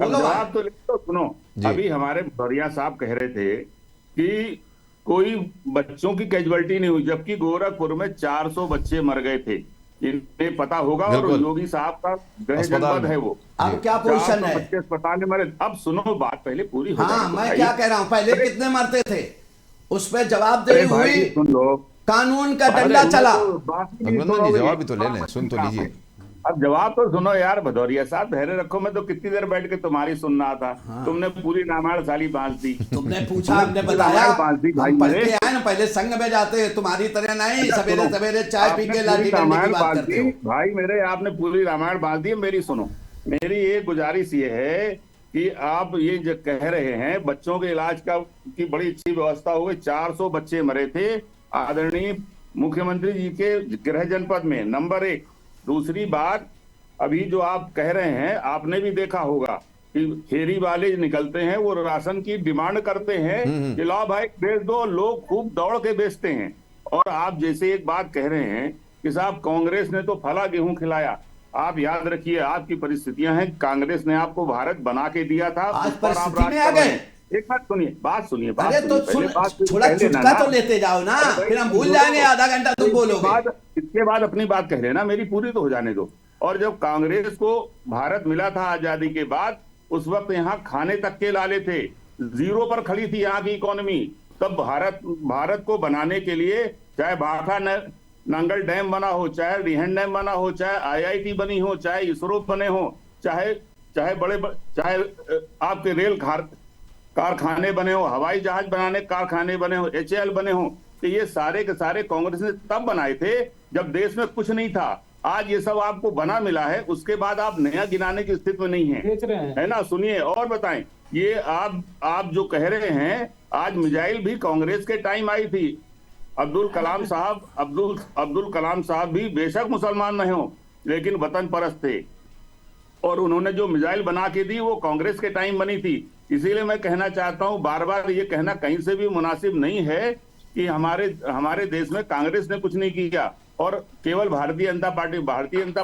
S2: जवाब तो ले लो, सुनो। अभी हमारे भरिया साहब कह रहे थे कि कोई बच्चों की कैजुअलिटी नहीं हुई, जबकि गोरखपुर में 400 बच्चे मर गए थे। इन्हें पता होगा, और योगी साहब का गृह जनपद है वो।
S3: अब क्या पोजीशन है?
S2: बच्चे अस्पताल में मरे। अब सुनो, बात पहले पूरी हो
S3: हाँ, मैं क्या कह रहा हूँ, पहले कितने मरते थे उस पर जवाबदेही हुई,
S2: सुन लो,
S3: कानून का डंडा चला।
S1: जवाब भी तो ले लें, सुन तो लीजिए।
S2: अब जवाब तो सुनो यार, भदौरिया साहब धैर्य रखो। मैं तो कितनी देर बैठ के तुम्हारी सुन रहा था। हाँ। तुमने पूरी रामायण साली बांध दी।
S3: तुमने पूछा, हमने बताया, हम पढ़ते आए ना, पहले संघ में जाते हैं, तुम्हारी तरह नहीं सवेरे सवेरे चाय पी के लाठी डंडे की बात करते हो।
S2: भाई मेरे, आपने पूरी रामायण बांध दी। मेरी सुनो, मेरी ये गुजारिश ये है कि आप ये जो कह रहे हैं बच्चों के इलाज की बड़ी अच्छी व्यवस्था हो गई, 400 बच्चे मरे थे आदरणीय मुख्यमंत्री जी के गृह जनपद में, नंबर 1। दूसरी बात, अभी जो आप कह रहे हैं, आपने भी देखा होगा कि फेरी वाले निकलते हैं, वो राशन की डिमांड करते हैं कि ला भाई बेच दो, लोग खूब दौड़ के बेचते हैं। और आप जैसे एक बात कह रहे हैं कि साहब कांग्रेस ने तो फला गेहूं खिलाया, आप याद रखिए आपकी परिस्थितियां हैं, कांग्रेस ने आपको भारत बना के दिया था,
S3: आज परिस्थिति में आ गए।
S2: एक बात सुनिए, बात सुनिए,
S3: अरे तो थोड़ा चुटका तो लेते जाओ ना, फिर हम भूल जाएंगे, आधा घंटा तुम बोलोगे।
S2: इसके बाद अपनी बात कह लेना, मेरी पूरी तो हो जाने दो। और जब कांग्रेस को भारत मिला था आजादी के बाद, उस वक्त यहाँ खाने तक के लाले थे, 0 पर खड़ी थी यहाँ की इकोनॉमी। तब भारत को बनाने के लिए, चाहे भाखा नांगल डैम बना हो, चाहे रिहन डैम बना हो, चाहे IIT बनी हो, चाहे इसरो बने हो, चाहे आपके रेल कारखाने बने हो, हवाई जहाज बनाने कारखाने बने हो, HAL बने हो, तो ये सारे के सारे कांग्रेस ने तब बनाए थे जब देश में कुछ नहीं था। आज ये सब आपको बना मिला है, उसके बाद आप नया गिनाने की स्थिति में नहीं है ना। सुनिए और बताएं, ये आप जो कह रहे हैं, आज मिसाइल भी कांग्रेस के टाइम आई थी। अब्दुल कलाम साहब भी बेशक मुसलमान नहीं हो, लेकिन वतन परस्त थे। और उन्होंने जो मिसाइल बना के दी वो कांग्रेस के टाइम बनी थी। इसीलिए मैं कहना चाहता हूं, बार बार ये कहना कहीं से भी मुनासिब नहीं है कि हमारे देश में कांग्रेस ने कुछ नहीं किया और केवल भारतीय जनता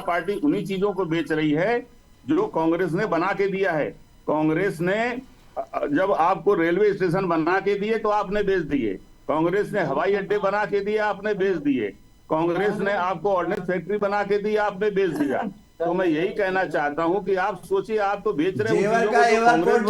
S2: पार्टी उन्हीं चीजों को बेच रही है जो कांग्रेस ने बना के दिया है। कांग्रेस ने जब आपको रेलवे स्टेशन बना के दिए तो आपने बेच दिए, कांग्रेस ने हवाई अड्डे बना के दिए, आपने बेच दिए, कांग्रेस ने आपको ऑर्डिनेंस फैक्ट्री बना के दी, आपने बेच दिया। तो मैं यही कहना चाहता हूं कि आप सोचिए, आप तो बेच रहे हो कांग्रेस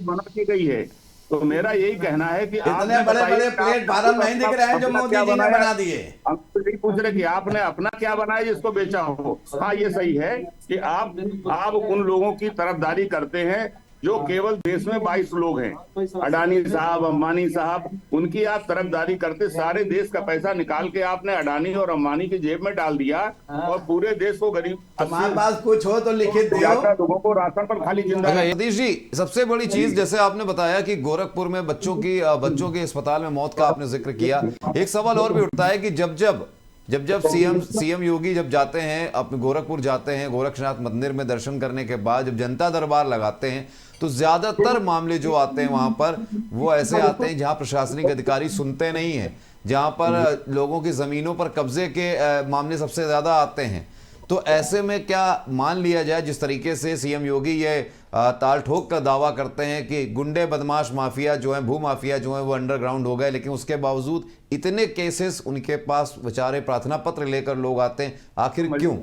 S2: बना के गई है। तो मेरा यही कहना है कि
S3: इतने बड़े-बड़े प्लेटफार्म नहीं दिख रहे हैं जो मोदी जी ने बना दिए।
S2: हम तो यही पूछ रहे कि आपने अपना क्या बनाया जिसको बेचा हो। हाँ, ये सही है कि आप उन लोगों की तरफदारी करते हैं जो केवल देश में 22 लोग हैं, अडानी साहब, अंबानी साहब, उनकी आप तरफदारी करते। सारे देश का पैसा निकाल के आपने अडानी और अंबानी की जेब में डाल दिया और पूरे देश को गरीब,
S3: हमारे पास कुछ हो तो लिखित दियो,
S2: लोगों को राशन पर खाली जिंदा।
S1: सतीश जी, सबसे बड़ी चीज जैसे आपने बताया कि गोरखपुर में बच्चों के अस्पताल में मौत का आपने जिक्र किया, एक सवाल और भी उठता है कि जब सीएम योगी जब जाते हैं, अपने गोरखपुर जाते हैं, गोरक्षनाथ मंदिर में दर्शन करने के बाद जब जनता दरबार लगाते हैं तो ज्यादातर मामले जो आते हैं वहां पर वो ऐसे आते हैं जहां प्रशासनिक अधिकारी सुनते नहीं हैं, जहां पर लोगों की जमीनों पर कब्जे के मामले सबसे ज्यादा आते हैं। तो ऐसे में क्या मान लिया जाए, जिस तरीके से सीएम योगी ये ताल ठोक कर दावा करते हैं कि गुंडे बदमाश माफिया जो है, भू माफिया जो है वो अंडरग्राउंड हो गए, लेकिन उसके बावजूद इतने केसेस उनके पास बेचारे प्रार्थना पत्र लेकर लोग आते हैं, आखिर क्यों?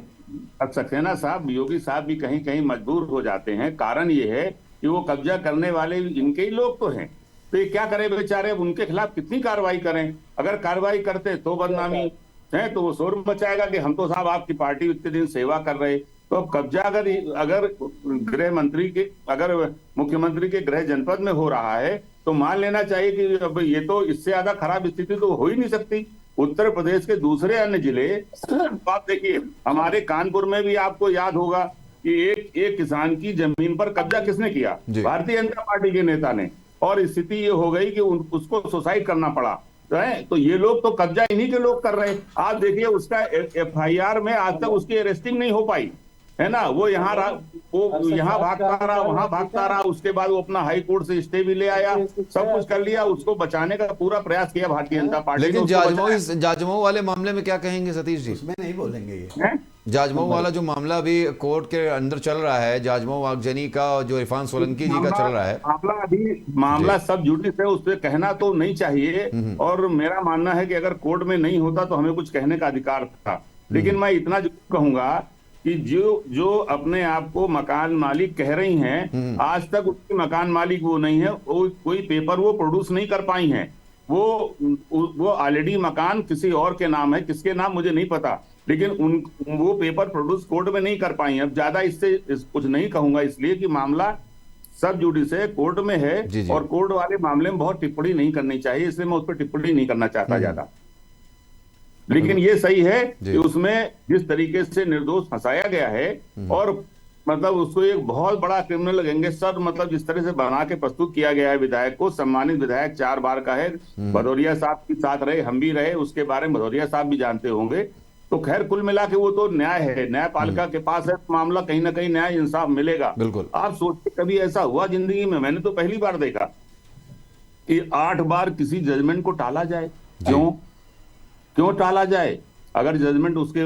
S2: अब सक्सेना साहब, योगी साहब भी कहीं कहीं मजबूर हो जाते हैं। कारण ये है कि वो कब्जा करने वाले इनके ही लोग तो हैं, तो ये क्या करें बेचारे, अब उनके खिलाफ कितनी कार्रवाई करें? अगर कार्रवाई करते तो बदनामी है, तो वो शोर मचाएगा कि हम तो साहब आपकी पार्टी इतने दिन सेवा कर रहे। तो अब कब्जा अगर गृह मंत्री के, अगर मुख्यमंत्री के गृह जनपद में हो रहा है तो मान लेना चाहिए कि अब ये तो इससे ज्यादा खराब स्थिति तो हो ही नहीं सकती। उत्तर प्रदेश के दूसरे अन्य जिले, आप देखिए, हमारे कानपुर में भी आपको याद होगा कि एक किसान की जमीन पर कब्जा किसने किया? भारतीय जनता पार्टी के नेता ने, और स्थिति ये हो गई कि उसको सुसाइड करना पड़ा। तो ये लोग तो कब्जा इन्हीं के लोग कर रहे हैं। आप देखिए, उसका एफआईआर में आज तक उसकी अरेस्टिंग नहीं हो पाई है ना। वो यहाँ भागता रहा, वहां भागता रहा, उसके बाद वो अपना हाई कोर्ट से स्टे भी ले आया, सब कुछ कर लिया, उसको बचाने का पूरा प्रयास किया भारतीय जनता पार्टी।
S1: लेकिन जाजमऊ वाले मामले में क्या कहेंगे सतीश जी?
S3: उसमें नहीं बोलेंगे ये।
S1: जाजमऊ वाला जो मामला अभी कोर्ट के अंदर चल रहा है, जाजमऊ आगजनी का, जो इरफान सोलंकी जी का चल रहा है
S2: मामला सब जुडिस है, उस पर कहना तो नहीं चाहिए। और मेरा मानना है कि अगर कोर्ट में नहीं होता तो हमें कुछ कहने का अधिकार था। लेकिन मैं इतना जरूर कहूंगा कि जो अपने आप को मकान मालिक कह रही हैं, आज तक उसकी मकान मालिक वो नहीं है, कोई पेपर वो प्रोड्यूस नहीं कर पाई हैं। वो ऑलरेडी मकान किसी और के नाम है, किसके नाम मुझे नहीं पता, लेकिन वो पेपर प्रोड्यूस कोर्ट में नहीं कर पाई। अब ज्यादा इससे कुछ नहीं कहूंगा, इसलिए कि मामला सब जुडिस है, कोर्ट में है, और कोर्ट वाले मामले में बहुत टिप्पणी नहीं करनी चाहिए, इसलिए मैं उस पर टिप्पणी नहीं करना चाहता ज्यादा। लेकिन ये सही है कि उसमें जिस तरीके से निर्दोष फंसाया गया है, और मतलब उसको एक बहुत बड़ा क्रिमिनल गैंगस्टर, मतलब जिस तरह से बना के प्रस्तुत किया गया है विधायक को, सम्मानित विधायक 4 बार का है, भदौरिया साहब के साथ रहे, हम भी रहे, उसके बारे में भदौरिया साहब भी जानते होंगे। तो खैर, कुल मिला के वो तो न्याय है, न्यायपालिका के पास है, मामला कहीं ना कहीं न्याय इंसाफ मिलेगा।
S1: बिल्कुल।
S2: आप सोचिए, कभी ऐसा हुआ जिंदगी में? मैंने तो पहली बार देखा कि 8 बार किसी जजमेंट को टाला जाए। क्यों टाला जाए? अगर जजमेंट उसके,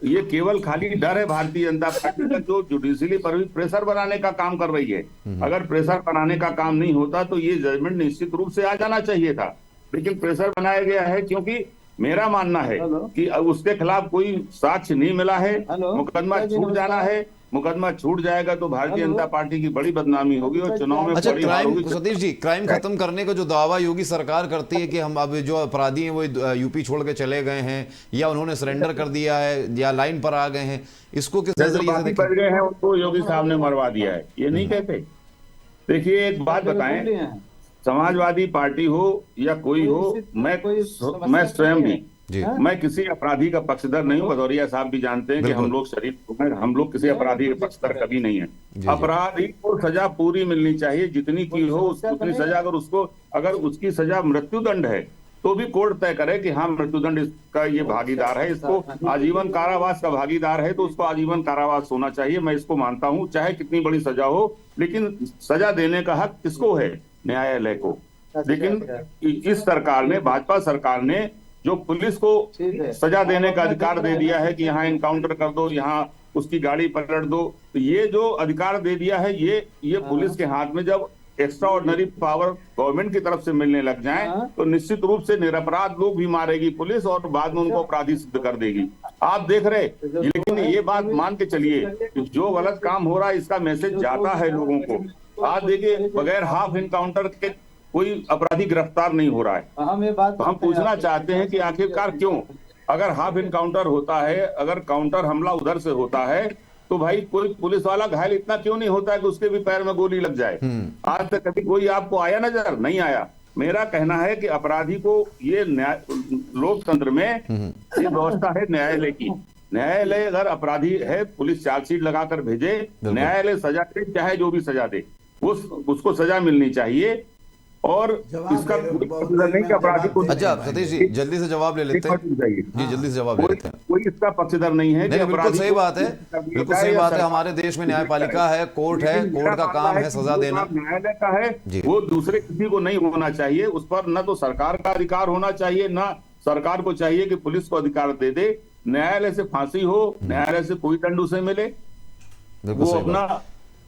S2: ये केवल खाली डर है भारतीय जनता पार्टी का, जो जुडिशियली पर भी प्रेशर बनाने का काम कर रही है। अगर प्रेशर बनाने का काम नहीं होता तो ये जजमेंट निश्चित रूप से आ जाना चाहिए था, लेकिन प्रेशर बनाया गया है, क्योंकि मेरा मानना है कि उसके खिलाफ कोई साक्ष्य नहीं मिला है, मुकदमा छूट जाना है। मुकदमा छूट जाएगा तो भारतीय जनता पार्टी की बड़ी बदनामी होगी और चुनाव में
S1: अच्छा, सतीश जी, क्राइम खत्म करने का जो दावा योगी सरकार करती है कि हम अब जो अपराधी हैं वो यूपी छोड़ के चले गए हैं, या उन्होंने सरेंडर कर दिया है, या लाइन पर आ गए हैं, इसको किस नजरिए से
S2: पड़ गए हैं, उनको योगी साहब ने मरवा दिया है, ये नहीं कहते? देखिए, एक बात बताएं, समाजवादी पार्टी हो या कोई हो, मैं स्वयं भी, मैं किसी अपराधी का पक्षधर नहीं हूं। भदौरिया साहब भी जानते हैं कि हम लोग शरीफ, हम लोग किसी अपराधी के पक्षधर कभी नहीं है। अपराधी को सजा पूरी मिलनी चाहिए, जितनी की हो उतनी सजा। अगर उसकी सजा मृत्युदंड है तो भी कोर्ट तय करे कि हाँ मृत्युदंड इसका ये भागीदार है, इसको आजीवन कारावास का भागीदार है, तो उसको आजीवन कारावास होना चाहिए। मैं इसको मानता हूं, चाहे कितनी बड़ी सजा हो, लेकिन सजा देने का हक किसको है? न्यायालय को। लेकिन इस सरकार ने, भाजपा सरकार ने जो पुलिस को सजा देने का अधिकार दे दिया है कि यहाँ इनकाउंटर कर दो, यहाँ उसकी गाड़ी पलट दो, तो ये जो अधिकार दे दिया है, ये पुलिस के हाथ में जब एक्स्ट्रा ऑर्डिनरी पावर गवर्नमेंट की तरफ से मिलने लग जाए तो निश्चित रूप से निरपराध लोग भी मारेगी पुलिस और बाद में उनको अपराधी सिद्ध कर देगी। आप देख रहे, लेकिन ये बात मान के चलिए कि जो गलत काम हो रहा है इसका मैसेज जाता है लोगों को। आज देखिए, बगैर हाफ इनकाउंटर के कोई अपराधी गिरफ्तार नहीं हो रहा है। तो हम पूछना चाहते हैं कि आखिरकार क्यों? अगर हाफ इनकाउंटर होता है, अगर काउंटर हमला उधर से होता है, तो भाई कोई पुलिस वाला घायल इतना क्यों नहीं होता है कि उसके भी पैर में गोली लग जाए? आज तक कभी कोई आपको आया नजर? नहीं आया। मेरा कहना है कि अपराधी को, ये लोकतंत्र में ये व्यवस्था है न्यायालय की। न्यायालय अगर अपराधी है, पुलिस चार्जशीट लगाकर भेजे, न्यायालय सजा दे, चाहे जो भी सजा दे, उसको सजा मिलनी चाहिए। और इसका नहीं कि अपराधी को।
S1: अच्छा सतीश जी, जल्दी से जवाब ले लेते हैं जी, जल्दी से जवाब ले लेते हैं।
S2: कोई इसका पक्षधर नहीं है।
S1: नहीं, बिल्कुल सही बात है, बिल्कुल सही बात है। हमारे देश में न्यायपालिका है, कोर्ट है, कोर्ट का काम है सजा देना,
S2: न्यायालय का है, वो दूसरे किसी को नहीं होना चाहिए। उस पर न तो सरकार का अधिकार होना चाहिए, न सरकार को चाहिए कि पुलिस को अधिकार दे दे। न्यायालय से फांसी हो, न्यायालय से कोई दंड उसे मिले, वो अपना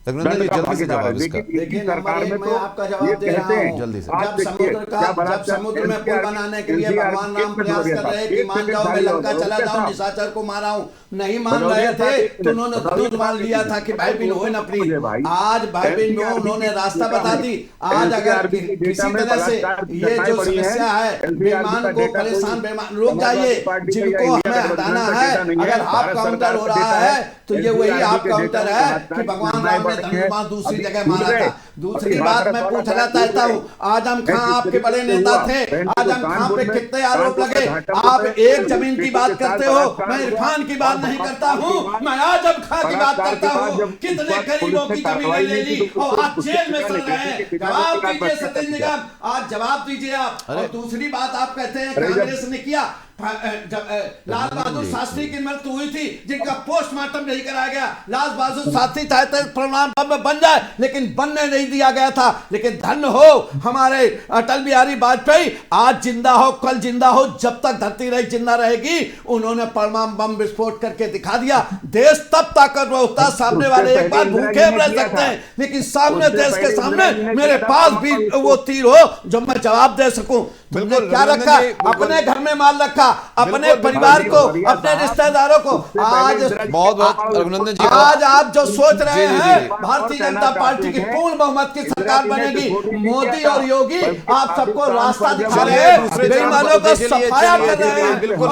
S1: रघुनंदन जी जल्दी से जवाब इसका।
S3: देखिए सरकार में मैं आपका जवाब दे रहा हूँ।
S1: जल्दी से।
S3: जब समुद्र में पुल बनाने के लिए भगवान राम प्रयास कर रहे कि मान जाओ मैं लंका चला जाऊं, निशाचर को मारा हूं, नहीं मान रहे थे तो उन्होंने खुद मान लिया था कि भाई बिन हो न प्लीज। आज भाई बिन हो, उन्होंने रास्ता बता दी। आज अगर किसी तरह से ये जो समस्या है, बेईमान को परेशान, बेईमान रुक जाइए, जिनको हमें हटाना है, अगर हाफ काउंटर हो रहा है तो ये वही हाफ काउंटर है कि भगवान राम ने धनुर्बाण दूसरी जगह मारा था। दूसरी बात मैं पूछना चाहता हूँ, आजम खां आपके बड़े नेता थे, आजम खां पे कितने आरोप लगे? आप एक जमीन की बात करते हो, मैं इरफान की बात नहीं करता हूँ, मैं आजम खां की बात करता हूँ। कितने गरीबों की जमीनें ले ली और आज जेल में चल रहे हैं। जवाब दीजिए सतीश निगम, आज जवाब दीजिए आप। और दूसरी बात आप कहते हैं कांग्रेस ने किया, जब लाल बहादुर शास्त्री की मृत्यु हुई थी, जिनका पोस्टमार्टम नहीं कराया गया। लाल बहादुर शास्त्री चाहते प्रणाम में बन जाए, लेकिन बनने नहीं दिया गया था। लेकिन धन्य हो हमारे अटल बिहारी वाजपेयी, आज जिंदा हो, कल जिंदा हो, जब तक धरती रही जिंदा रहेगी। उन्होंने परमाणु बम विस्फोट करके दिखा दिया। देश तब ताकतवर होता, सामने वाले एक बार भूखे रह सकते हैं, लेकिन सामने देश के सामने मेरे पास भी वो तीर हो जो मैं जवाब दे सकूं। तुमने क्या रखा? अपने घर में माल रखा, अपने परिवार को, अपने रिश्तेदारों को। आज
S1: बहुत बहुत रघुनंदन जी,
S3: आज आप जो सोच रहे हैं भारतीय जनता पार्टी की पूर्ण बहुमत की सरकार बनेगी, मोदी और योगी आप सबको रास्ता दिखा रहे हैं, बेईमानों का सफाया कर रहे हैं।
S1: बिल्कुल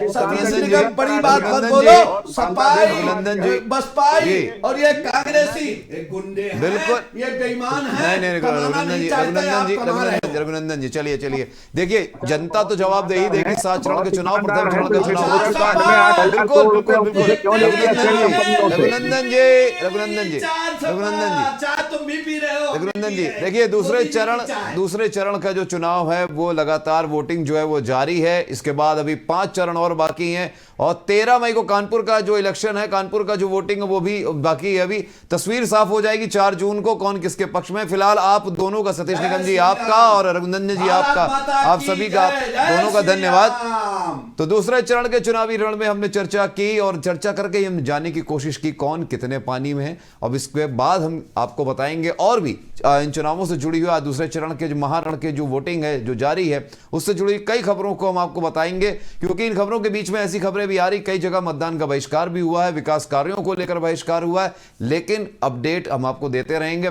S3: सतीश निगम बड़ी बात मत बोलो, सफाई बसपाई और ये कांग्रेसी गुंडे हैं,
S1: बिल्कुल
S3: ये बेईमान
S1: नहीं
S3: हैं।
S1: रघुनंदन जी चलिए देखिए, जनता तो जवाब दे ही देगी। 7 चरण के चुनाव, प्रथम चरण का चुनाव हो चुका है। बिल्कुल बिल्कुल बिल्कुल रघुनंदन जी देखिए, दूसरे चरण का जो चुनाव है वो लगातार वोटिंग जो है वो जारी है। इसके बाद अभी 5 चरण और बाकी हैं और 13 मई को कानपुर का जो इलेक्शन है, कानपुर का जो वोटिंग है वो भी बाकी है। अभी तस्वीर साफ हो जाएगी 4 जून को कौन किसके पक्ष में। फिलहाल आप दोनों का, सतीश निगम जी आपका और रघुनंदन जी आपका, आप सभी का, दोनों का धन्यवाद। तो दूसरे चरण के चुनावी रण में हमने चर्चा की और चर्चा करके हम जानने की कोशिश की कौन कितने पानी में है। अब इसके बाद हम आपको बताएंगे और भी इन चुनावों से जुड़ी हुई दूसरे चरण के जो महारण के जो वोटिंग है जो जारी है उससे जुड़ी कई खबरों को हम आपको बताएंगे, क्योंकि इन खबरों के बीच में ऐसी खबरें भी आ रही, कई जगह मतदान का बहिष्कार भी हुआ है, विकास कार्यों को लेकर बहिष्कार हुआ है, लेकिन अपडेट हम आपको देते रहेंगे।